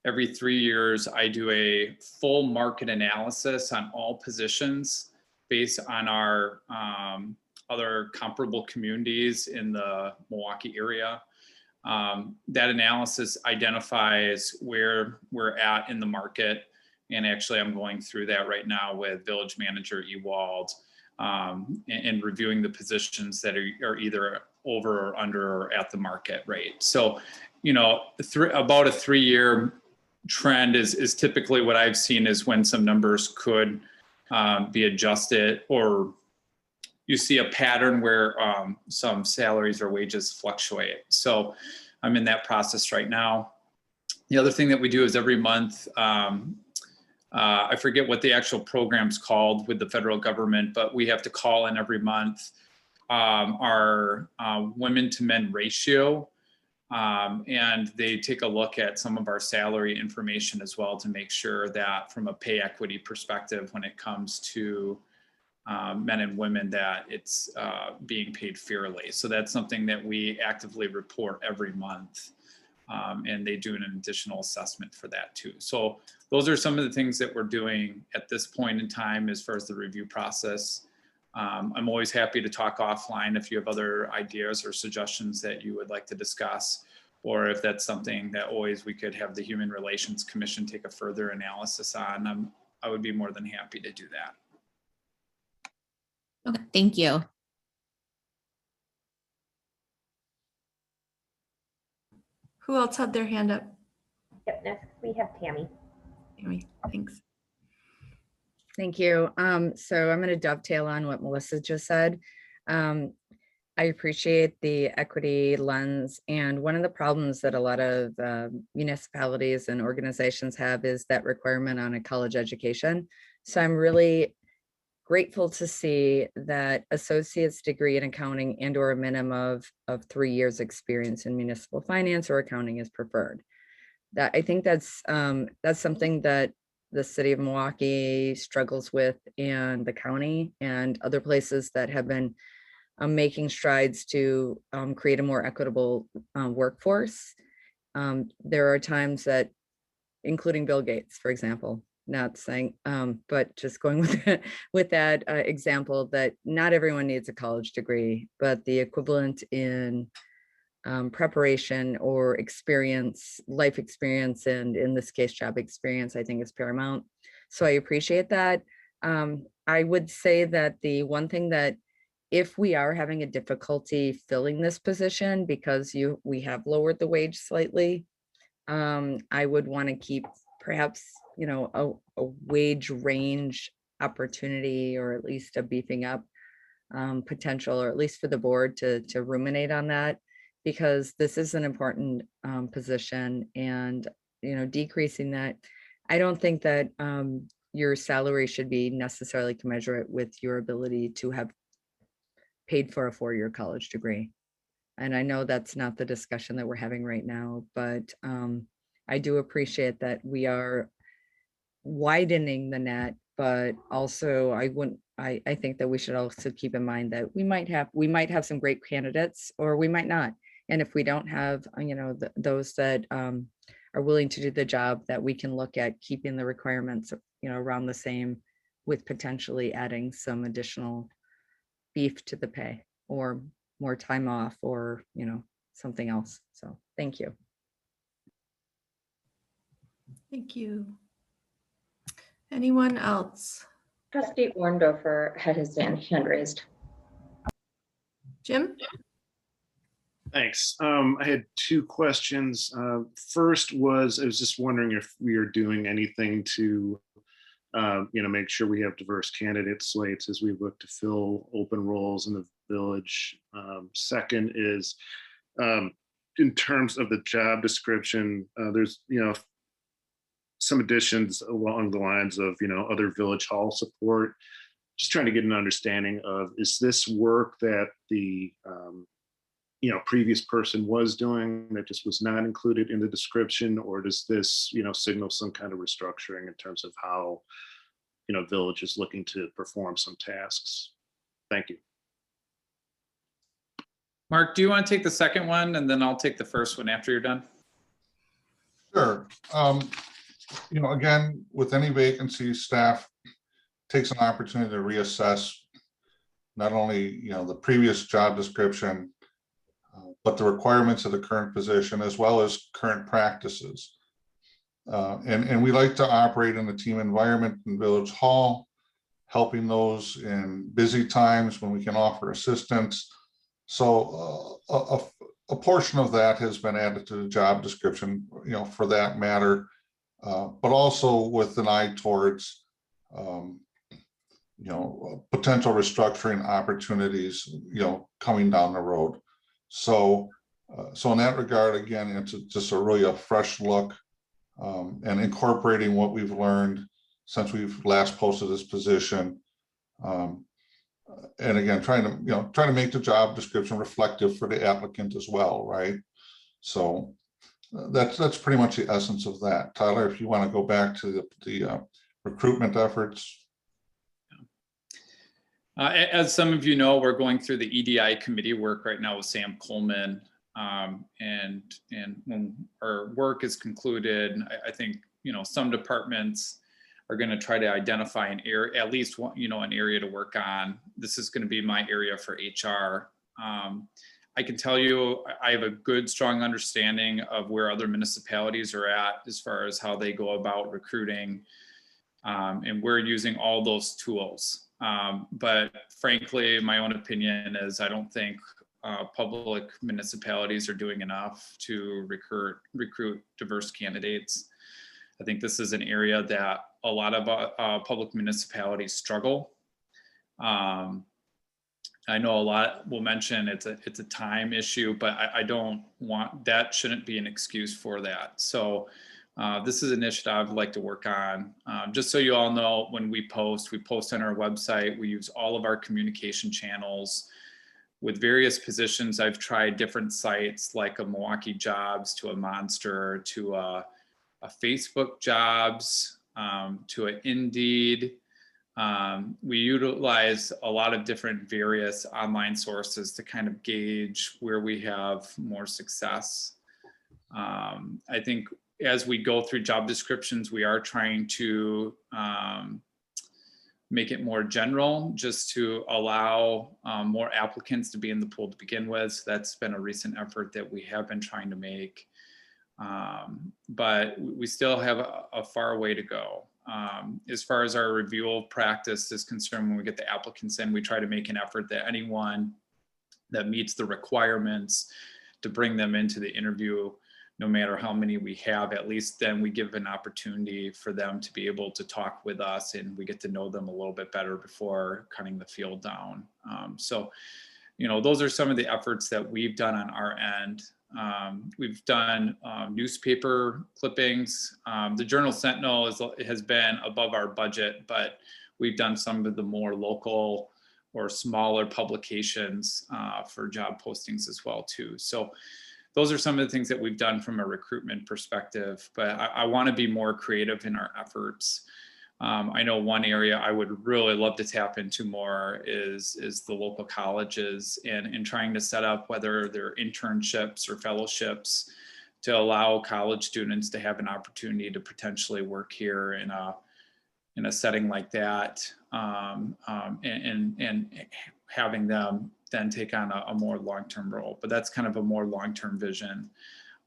every 3 years, I do a full market analysis on all positions based on our other comparable communities in the Milwaukee area. That analysis identifies where we're at in the market. And actually, I'm going through that right now with Village Manager Ewald and reviewing the positions that are either over or under or at the market rate. So, you know, about a 3-year trend is typically what I've seen is when some numbers could be adjusted, or you see a pattern where some salaries or wages fluctuate. So I'm in that process right now. The other thing that we do is every month, I forget what the actual program's called with the federal government, but we have to call in every month our women to men ratio. And they take a look at some of our salary information as well to make sure that from a pay equity perspective, when it comes to men and women, that it's being paid fairly. So that's something that we actively report every month. And they do an additional assessment for that too. So those are some of the things that we're doing at this point in time as far as the review process. I'm always happy to talk offline if you have other ideas or suggestions that you would like to discuss, or if that's something that always we could have the Human Relations Commission take a further analysis on. I would be more than happy to do that. Okay, thank you. Who else had their hand up? Yep, next we have Tammy. Tammy, thanks. Thank you. So I'm going to dovetail on what Melissa just said. I appreciate the equity lens. And one of the problems that a lot of municipalities and organizations have is that requirement on a college education. So I'm really grateful to see that associate's degree in accounting and or a minimum of 3 years experience in municipal finance or accounting is preferred. That I think that's something that the city of Milwaukee struggles with, and the county and other places that have been making strides to create a more equitable workforce. There are times that, including Bill Gates, for example, not saying, but just going with that example, that not everyone needs a college degree, but the equivalent in preparation or experience, life experience, and in this case, job experience, I think is paramount. So I appreciate that. I would say that the one thing that, if we are having a difficulty filling this position because we have lowered the wage slightly, I would want to keep perhaps, you know, a wage range opportunity, or at least a beefing up potential, or at least for the board to ruminate on that, because this is an important position, and, you know, decreasing that, I don't think that your salary should be necessarily commensurate with your ability to have paid for a 4-year college degree. And I know that's not the discussion that we're having right now, but I do appreciate that we are widening the net, but also I think that we should also keep in mind that we might have some great candidates, or we might not. And if we don't have, you know, those that are willing to do the job, that we can look at keeping the requirements, you know, around the same, with potentially adding some additional beef to the pay, or more time off, or, you know, something else. So thank you. Thank you. Anyone else? Trustee Orndorfer had his hand raised. Jim? Thanks. I had 2 questions. First was, I was just wondering if we are doing anything to, you know, make sure we have diverse candidate slates as we look to fill open roles in the village. Second is, in terms of the job description, there's, you know, some additions along the lines of, you know, other village hall support. Just trying to get an understanding of, is this work that the you know, previous person was doing that just was not included in the description, or does this, you know, signal some kind of restructuring in terms of how, you know, village is looking to perform some tasks? Thank you. Mark, do you want to take the second one, and then I'll take the first one after you're done? Sure. You know, again, with any vacancy, staff takes an opportunity to reassess not only, you know, the previous job description, but the requirements of the current position, as well as current practices. And we like to operate in a team environment in Village Hall, helping those in busy times when we can offer assistance. So a portion of that has been added to the job description, you know, for that matter, but also with an eye towards, you know, potential restructuring opportunities, you know, coming down the road. So in that regard, again, it's just really a fresh look, and incorporating what we've learned since we've last posted this position. And again, trying to make the job description reflective for the applicant as well, right? So that's pretty much the essence of that. Tyler, if you want to go back to the recruitment efforts. As some of you know, we're going through the EDI committee work right now with Sam Coleman. And when our work is concluded, I think, you know, some departments are going to try to identify an area, at least one, you know, an area to work on. This is going to be my area for HR. I can tell you, I have a good, strong understanding of where other municipalities are at as far as how they go about recruiting, and we're using all those tools. But frankly, my own opinion is I don't think public municipalities are doing enough to recruit diverse candidates. I think this is an area that a lot of public municipalities struggle. I know a lot will mention it's a time issue, but I don't want, that shouldn't be an excuse for that. So this is an initiative I'd like to work on. Just so you all know, when we post on our website, we use all of our communication channels. With various positions, I've tried different sites like a Milwaukee Jobs, to a Monster, to a Facebook Jobs, to an Indeed. We utilize a lot of different various online sources to kind of gauge where we have more success. I think as we go through job descriptions, we are trying to make it more general, just to allow more applicants to be in the pool to begin with. So that's been a recent effort that we have been trying to make. But we still have a far way to go. As far as our review practice is concerned, when we get the applicants in, we try to make an effort that anyone that meets the requirements to bring them into the interview, no matter how many we have, at least then we give an opportunity for them to be able to talk with us, and we get to know them a little bit better before cutting the field down. So, you know, those are some of the efforts that we've done on our end. We've done newspaper clippings. The Journal Sentinel has been above our budget, but we've done some of the more local or smaller publications for job postings as well too. So those are some of the things that we've done from a recruitment perspective, but I want to be more creative in our efforts. I know one area I would really love to tap into more is the local colleges and trying to set up whether they're internships or fellowships to allow college students to have an opportunity to potentially work here in a setting like that, and having them then take on a more long-term role. But that's kind of a more long-term vision.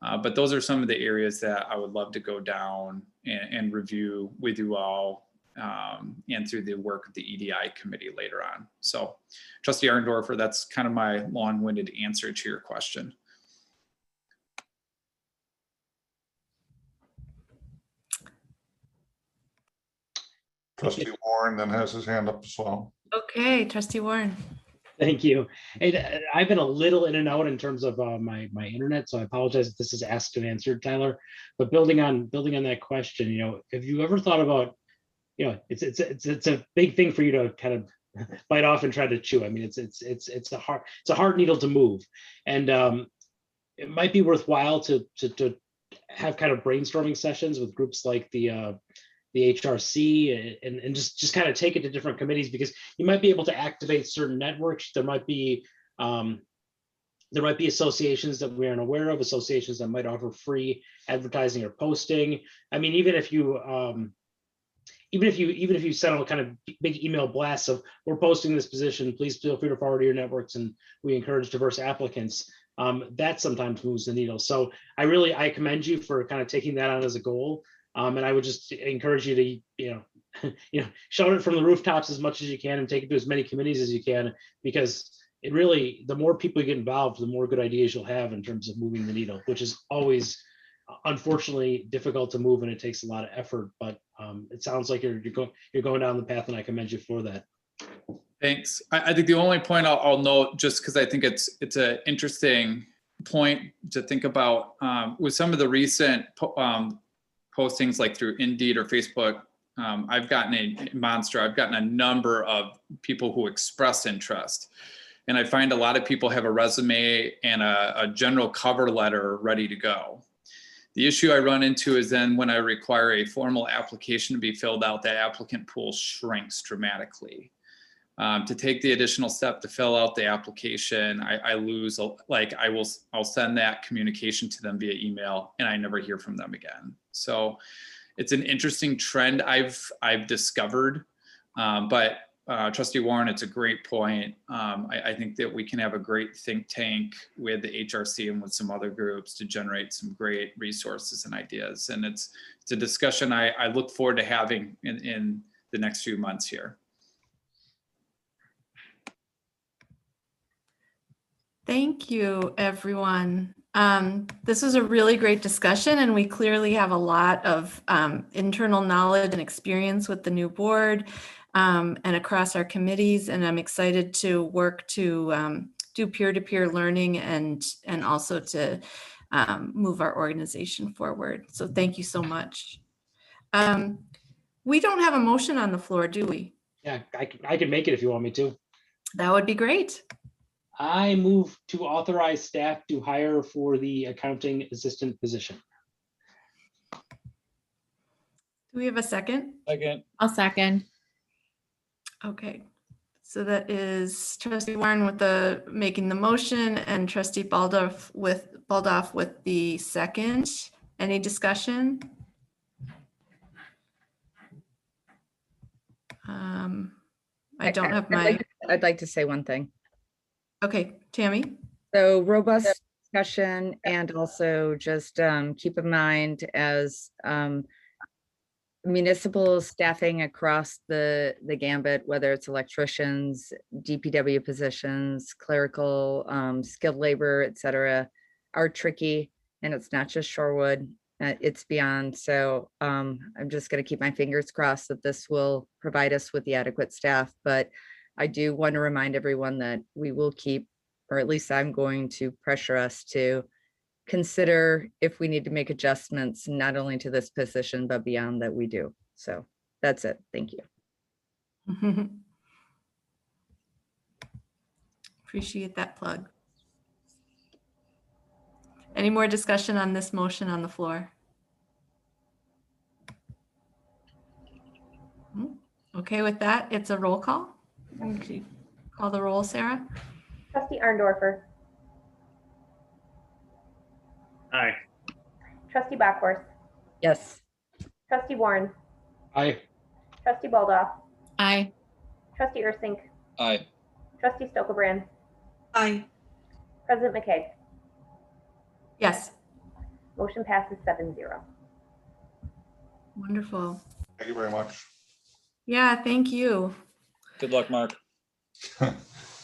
But those are some of the areas that I would love to go down and review with you all, and through the work of the EDI committee later on. So Trustee Arndorfer, that's kind of my long-winded answer to your question. Trustee Warren then has his hand up as well. Okay, Trustee Warren. Thank you. I've been a little in and out in terms of my internet, so I apologize if this is asked and answered, Tyler. But building on that question, you know, have you ever thought about, you know, it's a big thing for you to kind of bite off and try to chew. I mean, it's a hard needle to move, and it might be worthwhile to have kind of brainstorming sessions with groups like the HRC and just kind of take it to different committees, because you might be able to activate certain networks. There might be associations that we aren't aware of, associations that might offer free advertising or posting. I mean, even if you send out kind of big email blasts of, we're posting this position, please feel free to forward to your networks, and we encourage diverse applicants. That sometimes moves the needle. So I commend you for kind of taking that on as a goal. And I would just encourage you to, shout it from the rooftops as much as you can and take it to as many committees as you can, because it really, the more people you get involved, the more good ideas you'll have in terms of moving the needle, which is always, unfortunately, difficult to move, and it takes a lot of effort. But it sounds like you're going down the path, and I commend you for that. Thanks. I think the only point I'll note, just because I think it's an interesting point to think about, with some of the recent postings like through Indeed or Facebook, I've gotten a number of people who express interest. And I find a lot of people have a resume and a general cover letter ready to go. The issue I run into is then when I require a formal application to be filled out, that applicant pool shrinks dramatically. To take the additional step to fill out the application, I lose, I'll send that communication to them via email, and I never hear from them again. So it's an interesting trend I've discovered, but Trustee Warren, it's a great point. I think that we can have a great think tank with the HRC and with some other groups to generate some great resources and ideas. And it's a discussion I look forward to having in the next few months here. Thank you, everyone. This was a really great discussion, and we clearly have a lot of internal knowledge and experience with the new board and across our committees. And I'm excited to work to do peer-to-peer learning and also to move our organization forward. So thank you so much. We don't have a motion on the floor, do we? Yeah, I can make it if you want me to. That would be great. I move to authorize staff to hire for the accounting assistant position. Do we have a second? Second. I'll second. Okay, so that is trustee Warren with the making the motion and trustee Baldoff with the second. Any discussion? I don't have my, I'd like to say one thing. okay, Tammy? So robust discussion, and also just keep in mind as municipal staffing across the gambit, whether it's electricians, DPW positions, clerical, skilled labor, et cetera, are tricky. And it's not just Shorewood, it's beyond. So I'm just going to keep my fingers crossed that this will provide us with the adequate staff. But I do want to remind everyone that we will keep, or at least I'm going to pressure us to consider if we need to make adjustments, not only to this position, but beyond that we do. So that's it. Thank you. Appreciate that plug. Any more discussion on this motion on the floor? Okay, with that, it's a roll call. Call the roll, Sarah. Trustee Arndorfer. Aye. Trustee Bachhorst. Yes. Trustee Warren. Aye. Trustee Baldoff. Aye. Trustee Ursink. Aye. Trustee Stokelbrand. Aye. President McKay. Yes. Motion passes 7-0. Wonderful. Thank you very much. Yeah, thank you. Good luck, Mark.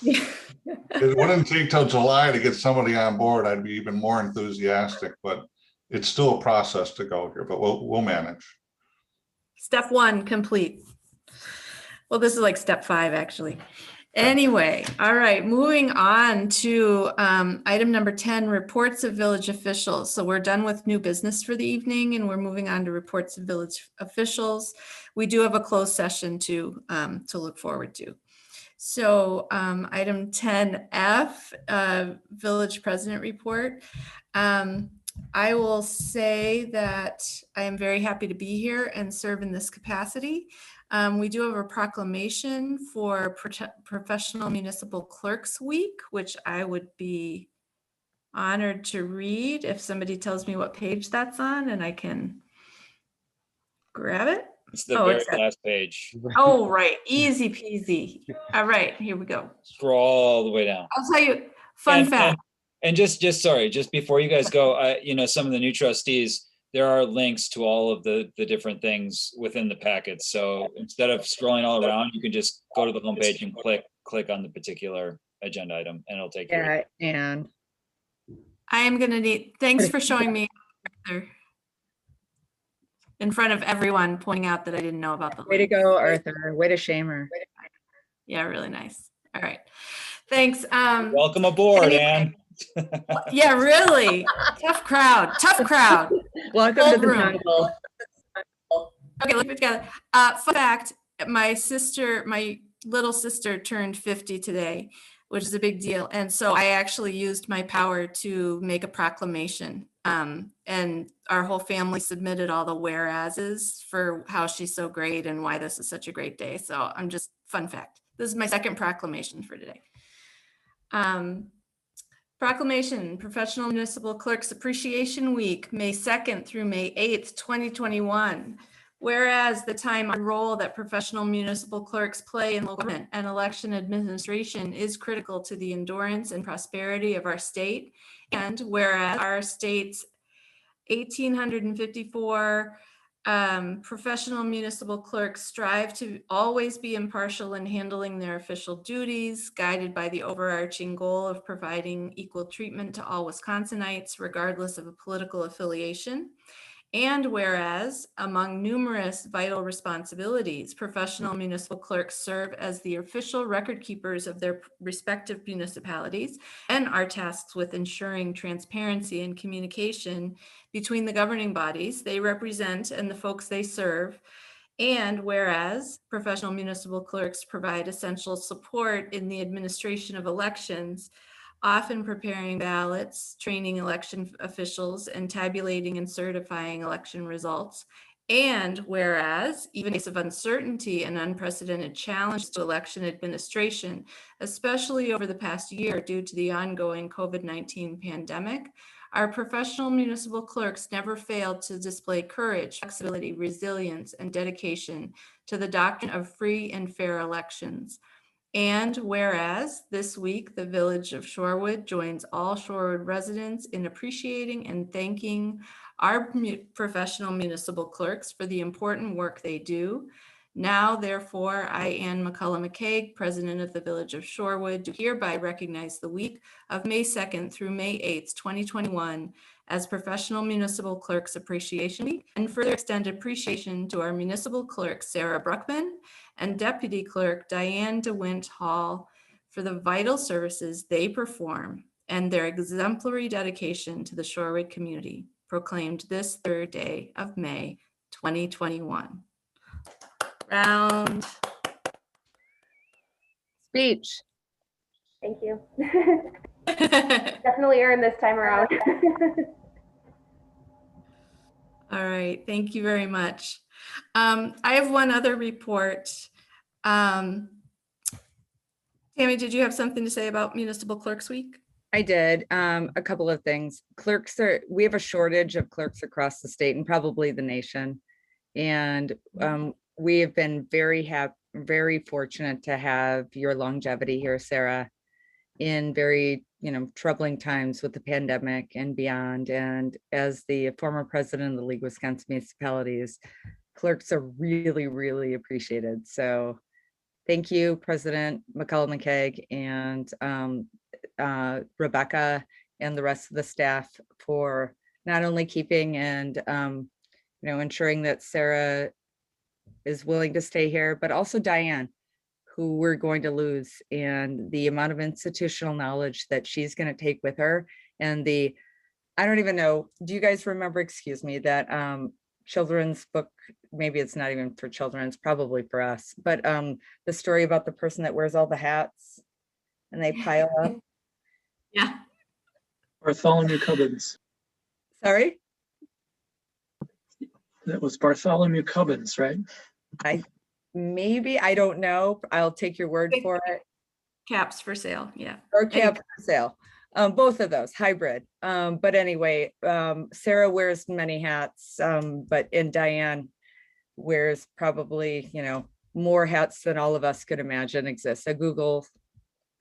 It wouldn't take till July to get somebody on board. I'd be even more enthusiastic, but it's still a process to go here, but we'll manage. Step 1 complete. Well, this is like step 5, actually. Anyway, all right, moving on to item number 10, reports of village officials. So we're done with new business for the evening, and we're moving on to reports of village officials. We do have a closed session to look forward to. So item 10F, village president report. I will say that I am very happy to be here and serve in this capacity. We do have a proclamation for Professional Municipal Clerks Week, which I would be honored to read if somebody tells me what page that's on and I can grab it. It's the very last page. Oh, right. Easy peasy. All right, here we go. Scroll all the way down. I'll tell you, fun fact. And just sorry, just before you guys go, some of the new trustees, there are links to all of the different things within the packet. So instead of scrolling all around, you can just go to the homepage and click on the particular agenda item, and it'll take you. Yeah, and I am going to need, thanks for showing me in front of everyone, pointing out that I didn't know about the way to go, Arthur. Way to shame her. Yeah, really nice. All right. Thanks. Welcome aboard, Anne. Yeah, really. Tough crowd. Welcome Full to the room. jungle. Okay, let's put it together. Fun fact, my little sister turned 50 today, which is a big deal. And so I actually used my power to make a proclamation. And our whole family submitted all the whereases for how she's so great and why this is such a great day. So I'm just, fun fact. This is my second proclamation for today. Proclamation, Professional Municipal Clerks Appreciation Week, May 2nd through May 8th, 2021. Whereas the time and role that professional municipal clerks play in local government and election administration is critical to the endurance and prosperity of our state. And whereas our state's 1,854 professional municipal clerks strive to always be impartial in handling their official duties, guided by the overarching goal of providing equal treatment to all Wisconsinites, regardless of a political affiliation. And whereas, among numerous vital responsibilities, professional municipal clerks serve as the official record keepers of their respective municipalities and are tasked with ensuring transparency and communication between the governing bodies they represent and the folks they serve. And whereas, professional municipal clerks provide essential support in the administration of elections, often preparing ballots, training election officials, and tabulating and certifying election results. And whereas, even in the face of uncertainty and unprecedented challenges to election administration, especially over the past year due to the ongoing COVID-19 pandemic, our professional municipal clerks never failed to display courage, flexibility, resilience, and dedication to the doctrine of free and fair elections. And whereas this week, the Village of Shorewood joins all Shorewood residents in appreciating and thanking our professional municipal clerks for the important work they do. Now, therefore, I, Ann McCullough McCaig, President of the Village of Shorewood, do hereby recognize the week of May 2nd through May 8th, 2021 as Professional Municipal Clerks Appreciation Week, and further extend appreciation to our municipal clerk, Sarah Bruckman, and Deputy Clerk Diane DeWint Hall for the vital services they perform and their exemplary dedication to the Shorewood community, proclaimed this third day of May, 2021. Round. Speech. Thank you. Definitely earned this time around. All right, thank you very much. I have one other report. Tammy, did you have something to say about Municipal Clerks Week? I did. A couple of things. We have a shortage of clerks across the state and probably the nation. And we have been very fortunate to have your longevity here, Sarah, in very, troubling times with the pandemic and beyond. And as the former president of the League of Wisconsin Municipalities, clerks are really, really appreciated. So thank you, President McCullough McCaig and Rebecca and the rest of the staff for not only keeping and ensuring that Sarah is willing to stay here, but also Diane, who we're going to lose, and the amount of institutional knowledge that she's going to take with her. And I don't even know, do you guys remember, excuse me, that children's book, maybe it's not even for children, it's probably for us, but the story about the person that wears all the hats and they pile up. Yeah. Bartholomew Cubbins. Sorry? That was Bartholomew Cubbins, right? I don't know. I'll take your word for it. Caps for sale, yeah. Or caps for sale. Both of those, hybrid. But anyway, Sarah wears many hats, and Diane wears probably, more hats than all of us could imagine exist. So Google.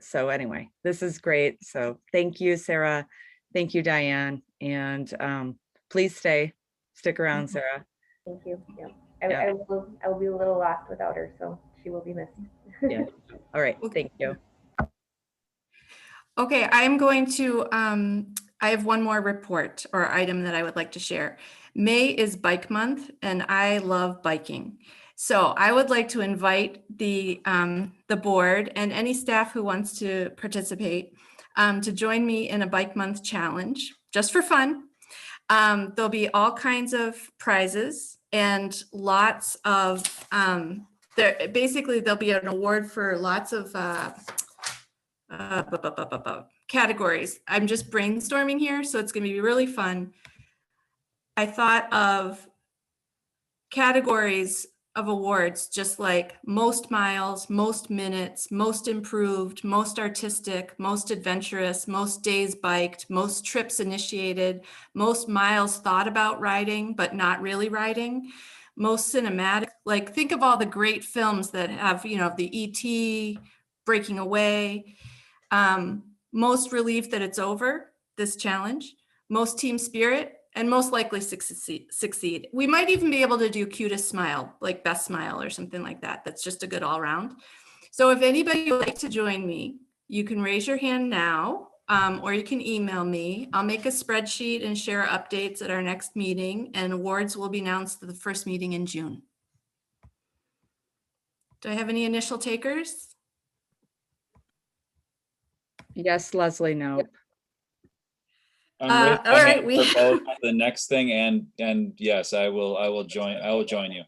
So anyway, this is great. So thank you, Sarah. Thank you, Diane. And please stick around, Sarah. Thank you. Yeah. I will be a little lost without her, so she will be missed. Yeah. All right. Thank you. Okay, I'm going to, I have one more report or item that I would like to share. May is Bike Month, and I love biking. So I would like to invite the board and any staff who wants to participate to join me in a Bike Month challenge, just for fun. There'll be all kinds of prizes and lots of, basically there'll be an award for lots of categories. I'm just brainstorming here, so it's going to be really fun. I thought of categories of awards, just like most miles, most minutes, most improved, most artistic, most adventurous, most days biked, most trips initiated, most miles thought about riding, but not really riding, most cinematic. Like, think of all the great films that have, the E.T., Breaking Away, most relieved that it's over, this challenge, most team spirit, and most likely succeed. We might even be able to do cutest smile, like best smile or something like that. That's just a good all around. So if anybody would like to join me, you can raise your hand now, or you can email me. I'll make a spreadsheet and share updates at our next meeting, and awards will be announced at the first meeting in June. Do I have any initial takers? Yes, Leslie, no. I'm all right, for both the next thing and yes, I will join you.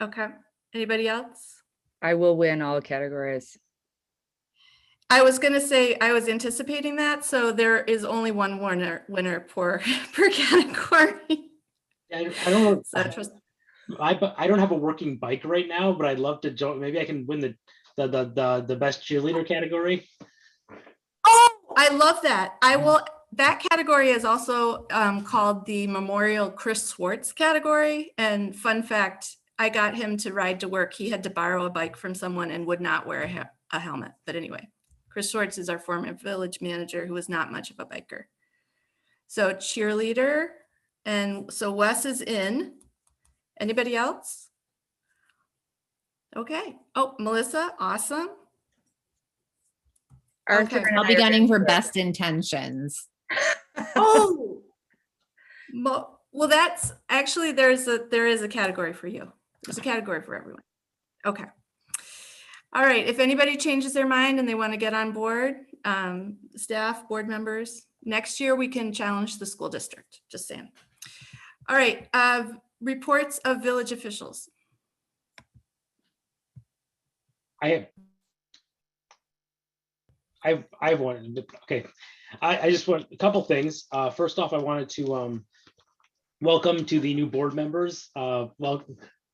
Okay. Anybody else? I will win all categories. I was going to say, I was anticipating that. So there is only one winner per category. I don't know. So trust, I don't have a working bike right now, but I'd love to join. Maybe I can win the best cheerleader category. oh, I love that. I will, that category is also called the Memorial Chris Swartz category. And fun fact, I got him to ride to work. He had to borrow a bike from someone and would not wear a helmet. But anyway, Chris Swartz is our former village manager who was not much of a biker. So cheerleader, and so Wes is in. Anybody else? Okay. Oh, Melissa, awesome. Arthur Okay. and I'll I be are gunning for gonna- best intentions. Oh, well, that's actually, there is a category for you. There's a category for everyone. Okay. All right. If anybody changes their mind and they want to get on board, staff, board members, next year we can challenge the school district. Just saying. All right. Reports of village officials. I have one. Okay. I just want a couple things. First off, I wanted to welcome to the new board members.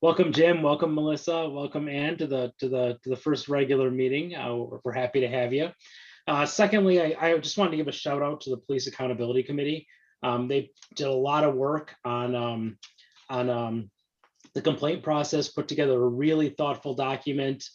Welcome Jim, welcome Melissa, welcome Ann to the first regular meeting. We're happy to have you. Secondly, I just wanted to give a shout out to the Police Accountability Committee. They did a lot of work on the complaint process, put together a really thoughtful document.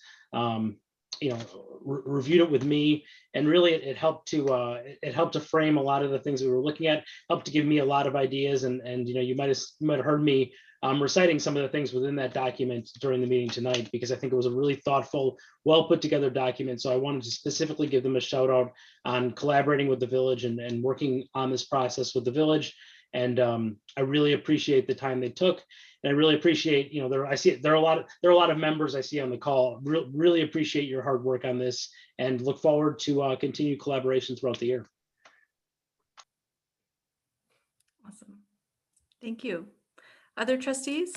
Reviewed it with me, and really it helped to frame a lot of the things we were looking at, helped to give me a lot of ideas, and you might have heard me reciting some of the things within that document during the meeting tonight, because I think it was a really thoughtful, well put together document. So I wanted to specifically give them a shout out on collaborating with the village and working on this process with the village. And I really appreciate the time they took. And I really appreciate, there are a lot of members I see on the call. Really appreciate your hard work on this, and look forward to continued collaboration throughout the year. Awesome. Thank you. Other trustees?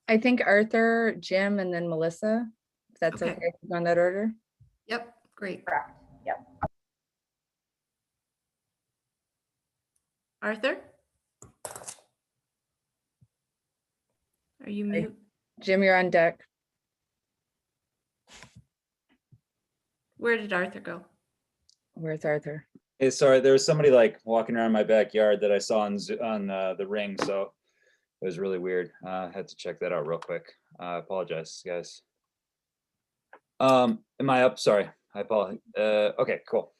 I think Arthur, Jim, and then Melissa, if that's Okay. okay on that order. Yep, great. Correct. Yep. Arthur? Are you mute? Jim, you're on deck. Where did Arthur go? Where's Arthur? Hey, sorry, there was somebody like walking around my backyard that I saw on the ring, so it was really weird. I had to check that out real quick. I apologize, guys. Am I up? Sorry, I apologize. Okay, cool.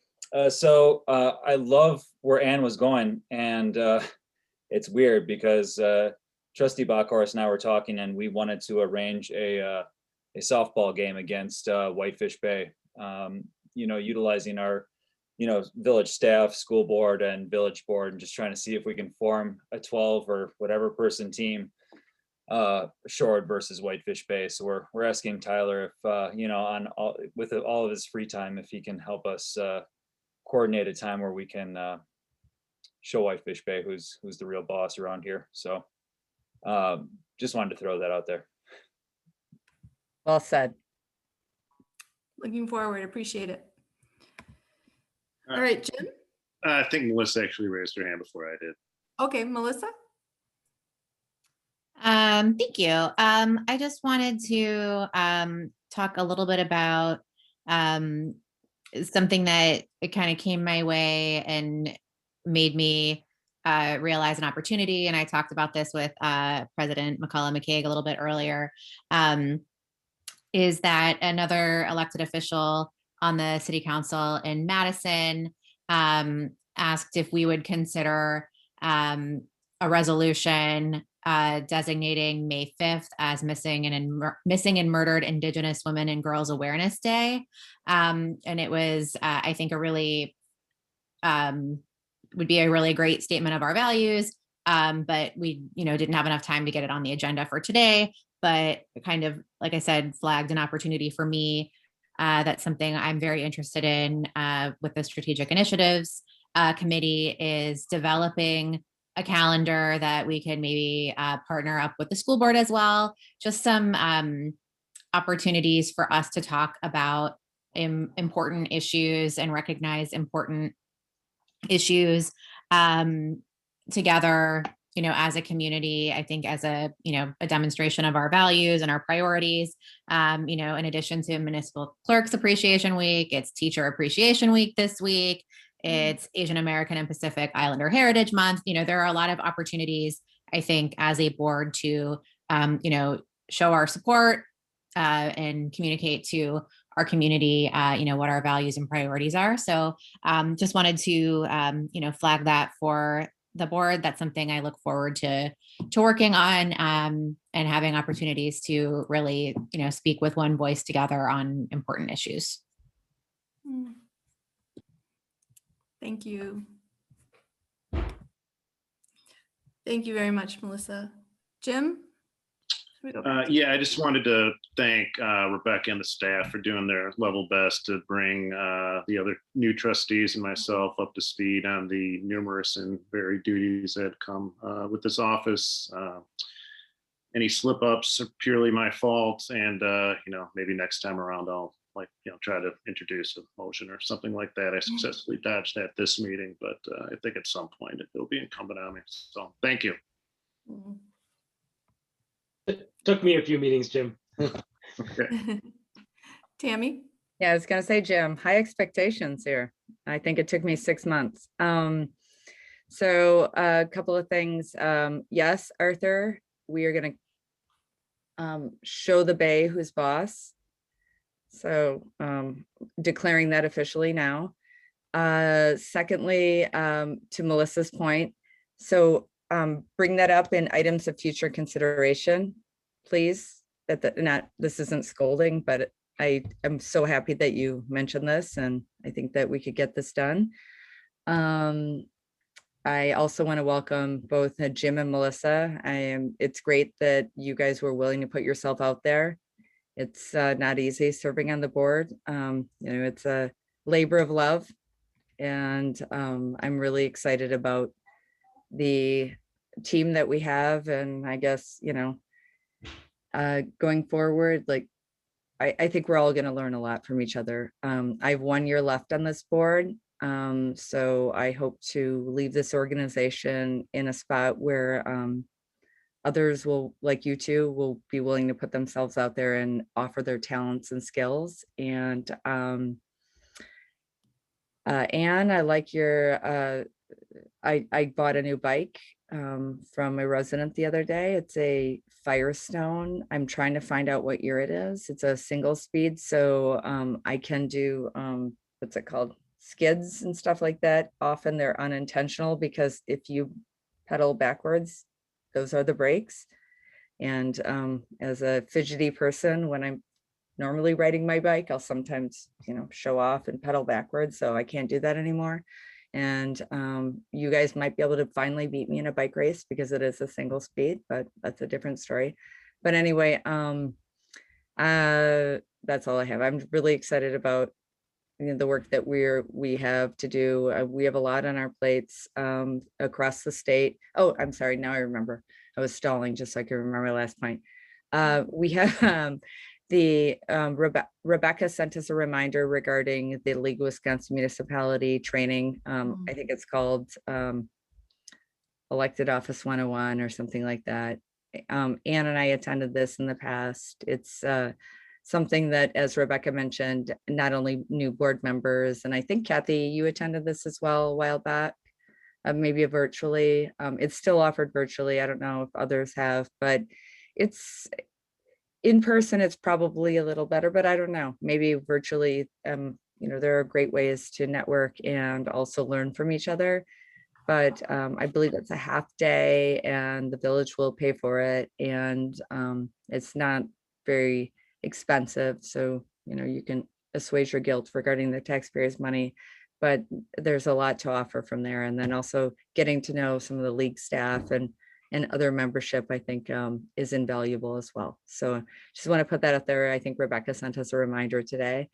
So I love where Ann was going, and it's weird because Trustee Backhorst and I were talking, and we wanted to arrange a softball game against Whitefish Bay. Utilizing our village staff, school board, and village board, and just trying to see if we can form a 12 or whatever person team, Shorewood versus Whitefish Bay. So we're asking Tyler if with all of his free time, if he can help us coordinate a time where we can show Whitefish Bay who's the real boss around here. So just wanted to throw that out there. Well said. Looking forward, appreciate it. All right, Jim? I think Melissa actually raised her hand before I did. Okay, Melissa? Thank you. I just wanted to talk a little bit about something that it kind of came my way and made me realize an opportunity. And I talked about this with President McCullough McCaig a little bit earlier, is that another elected official on the city council in Madison asked if we would consider a resolution designating May 5th as missing and murdered Indigenous Women and Girls Awareness Day. And it was, I think, would be a really great statement of our values. But we, didn't have enough time to get it on the agenda for today. But kind of, like I said, flagged an opportunity for me. That's something I'm very interested in with the Strategic Initiatives Committee, is developing a calendar that we can maybe partner up with the school board as well. Just some opportunities for us to talk about important issues and recognize important issues together, as a community, I think as a demonstration of our values and our priorities. In addition to Municipal Clerks Appreciation Week, it's Teacher Appreciation Week this week. It's Asian American and Pacific Islander Heritage Month. There are a lot of opportunities, I think, as a board to, show our support and communicate to our community, what our values and priorities are. So just wanted to, flag that for the board. That's something I look forward to working on and having opportunities to really, speak with one voice together on important issues. Thank you. Thank you very much, Melissa. Jim? Yeah, I just wanted to thank Rebecca and the staff for doing their level best to bring the other new trustees and myself up to speed on the numerous and varied duties that come with this office. Any slip ups are purely my fault, and maybe next time around I'll try to introduce a motion or something like that. I successfully dodged that this meeting, but I think at some point it'll be incumbent on me. So thank you. It took me a few meetings, Jim. Okay. Tammy? Yeah, I was going to say, Jim, high expectations here. I think it took me 6 months. So a couple of things. Yes, Arthur, we are going to show the Bay who's boss. So declaring that officially now. Secondly, to Melissa's point, so bring that up in items of future consideration, please. This isn't scolding, but I am so happy that you mentioned this, and I think that we could get this done. I also want to welcome both Jim and Melissa. It's great that you guys were willing to put yourself out there. It's not easy serving on the board. It's a labor of love, and I'm really excited about the team that we have. And I guess, going forward, I think we're all going to learn a lot from each other. I have 1 year left on this board. So I hope to leave this organization in a spot where others will, like you two, will be willing to put themselves out there and offer their talents and skills. And Anne, I like your, I bought a new bike from a resident the other day. It's a Firestone. I'm trying to find out what year it is. It's a single speed. So I can do, what's it called? Skids and stuff like that. Often they're unintentional because if you pedal backwards, those are the brakes. And as a fidgety person, when I'm normally riding my bike, I'll sometimes, show off and pedal backwards. So I can't do that anymore. And you guys might be able to finally beat me in a bike race because it is a single speed, but that's a different story. But anyway, that's all I have. I'm really excited about the work that we have to do. We have a lot on our plates across the state. Oh, I'm sorry. Now I remember. I was stalling just so I could remember last point. We have Rebecca sent us a reminder regarding the League of Wisconsin Municipality training. I think it's called Elected Office 101 or something like that. Anne and I attended this in the past. It's something that, as Rebecca mentioned, not only new board members, and I think Kathy, you attended this as well a while back, maybe virtually. It's still offered virtually. I don't know if others have, but it's in person, it's probably a little better, but I don't know, maybe virtually, there are great ways to network and also learn from each other. But I believe it's a half day and the village will pay for it. And it's not very expensive. So, you can assuage your guilt regarding the taxpayers' money, but there's a lot to offer from there. And then also getting to know some of the league staff and other membership, I think is invaluable as well. So just want to put that out there. I think Rebecca sent us a reminder today.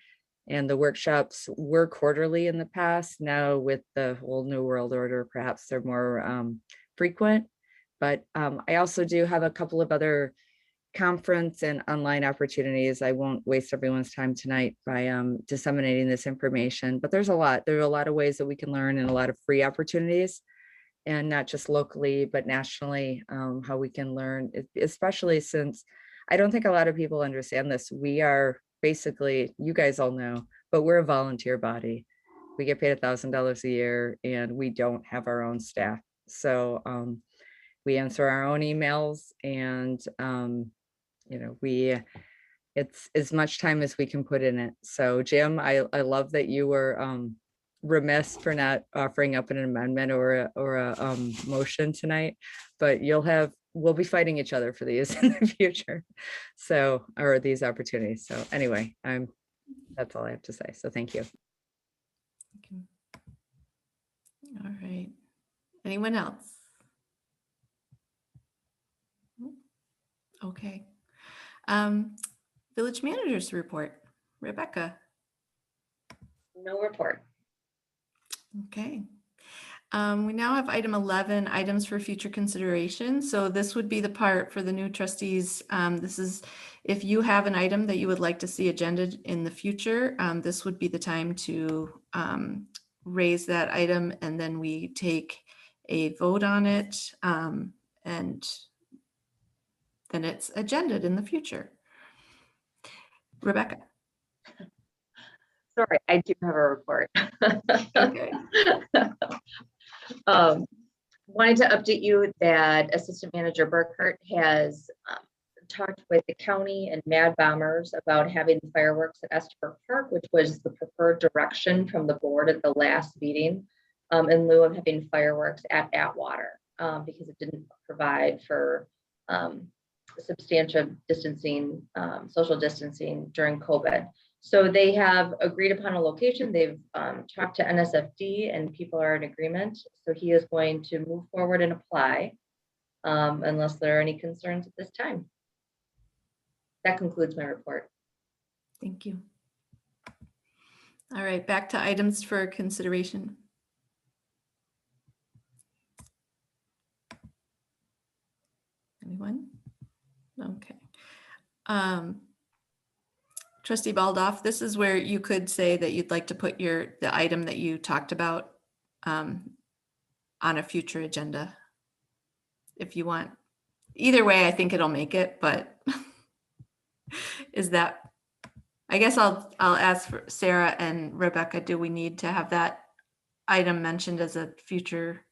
And the workshops were quarterly in the past. Now with the whole new world order, perhaps they're more frequent. But I also do have a couple of other conference and online opportunities. I won't waste everyone's time tonight by disseminating this information, but there's a lot. There are a lot of ways that we can learn and a lot of free opportunities. and not just locally, but nationally, how we can learn, especially since I don't think a lot of people understand this. We are basically, you guys all know, but we're a volunteer body. We get paid $1,000 a year and we don't have our own staff. So we answer our own emails and, you know, it's as much time as we can put in it. So Jim, I love that you were remiss for not offering up an amendment or a motion tonight, but we'll be fighting each other for these in the future. So, or these opportunities. So anyway, that's all I have to say. So thank you. All right. Anyone else? Okay. Village managers report. Rebecca. No report. Okay. We now have item 11, items for future consideration. So this would be the part for the new trustees. This is if you have an item that you would like to see agended in the future, this would be the time to raise that item, and then we take a vote on it, and then it's agended in the future. Rebecca. Sorry, I do have a report. Okay. Wanted to update you that Assistant Manager Burkhart has talked with the county and Mad Bombers about having fireworks at Estabrook Park, which was the preferred direction from the board at the last meeting, in lieu of having fireworks at Atwater, because it didn't provide for substantial distancing, social distancing during COVID. So they have agreed upon a location. They've talked to NSFD and people are in agreement. So he is going to move forward and apply unless there are any concerns at this time. That concludes my report. Thank you. All right, back to items for consideration. Anyone? Okay. Trustee Baldoff, this is where you could say that you'd like to put the item that you talked about on a future agenda, if you want. Either way, I think it'll make it, but is that, I guess I'll ask for Sarah and Rebecca, do we need to have that item mentioned as a future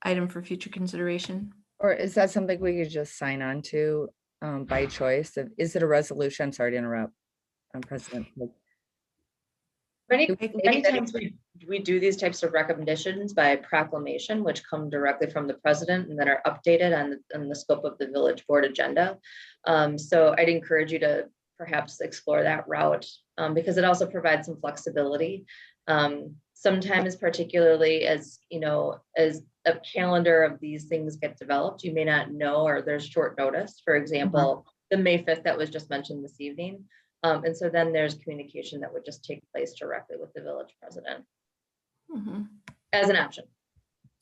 item for future consideration? Or is that something we could just sign on to by choice? Is it a resolution? I'm sorry to interrupt, President. Many times we do these types of recommendations by proclamation, which come directly from the president and that are updated on the scope of the village board agenda. So I'd encourage you to perhaps explore that route because it also provides some flexibility. Sometimes, particularly as you know, as a calendar of these things get developed, you may not know, or there's short notice. For example, the May 5th that was just mentioned this evening. And so then there's communication that would just take place directly with the village president as an option.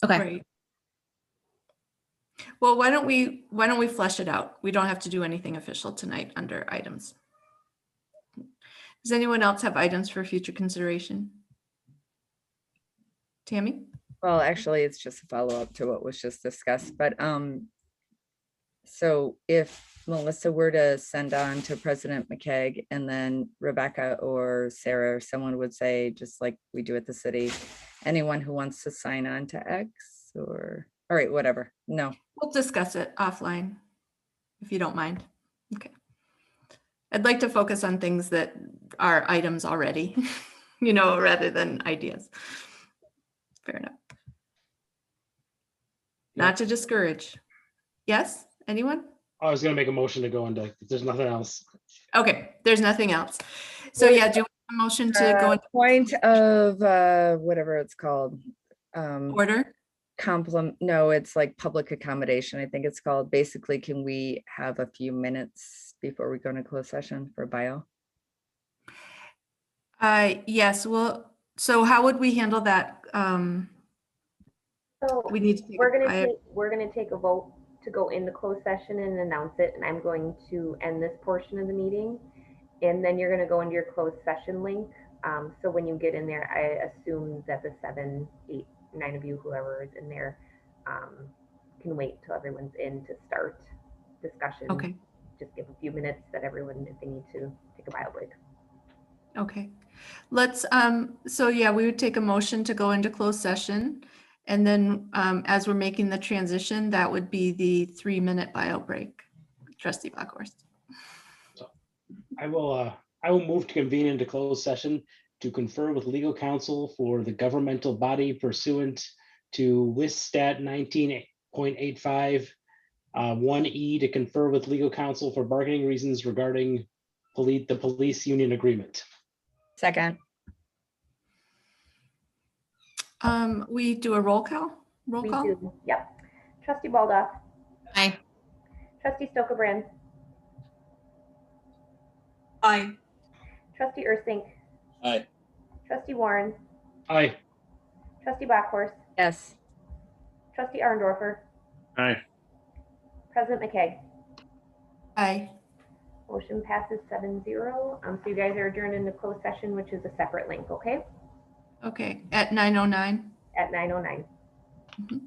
Okay. Right. Well, why don't we flesh it out? We don't have to do anything official tonight under items. Does anyone else have items for future consideration? Tammy? Well, actually, it's just a follow-up to what was just discussed, but so if Melissa were to send on to President McKeag and then Rebecca or Sarah or someone would say, just like we do at the city, anyone who wants to sign on to X or, all right, whatever. No. We'll discuss it offline, if you don't mind. Okay. I'd like to focus on things that are items already, you know, rather than ideas. Fair enough. Not to discourage. Yes, anyone? I was gonna make a motion to go into, if there's nothing else. Okay, there's nothing else. So yeah, do we have a motion to go into point of whatever it's called? Order? No, it's like public accommodation, I think it's called. Basically, can we have a few minutes before we go into closed session for bio? Yes, well, so how would we handle that? So we need to we're gonna take a vote to go into closed session and announce it, and I'm going to end this portion of the meeting, and then you're gonna go into your closed session link. So when you get in there, I assume that the 7-8 9 of you, whoever is in there, can wait till everyone's in to start discussion. Okay. Just give a few minutes that everyone, if they need to take a bio break. Okay, let's, so yeah, we would take a motion to go into closed session. And then as we're making the transition, that would be the 3-minute bio break. Trustee Bachhorst. I will move to convene into closed session to confer with legal counsel for the governmental body pursuant to WIS Stat 19.85, 1E, to confer with legal counsel for bargaining reasons regarding the police union agreement. Second. We do a roll call? Roll We call? do, yep. Trustee Baldoff. Aye. Trustee Stokebrand. Aye. Trustee Ursink. Aye. Trustee Warren. Aye. Trustee Bachhorst. Yes. Trustee Arndorfer. Aye. President McKay. Aye. Motion passes 7-0. So you guys are adjourned into closed session, which is a separate link, okay? Okay, at 9:09. At 9:09. Mhm.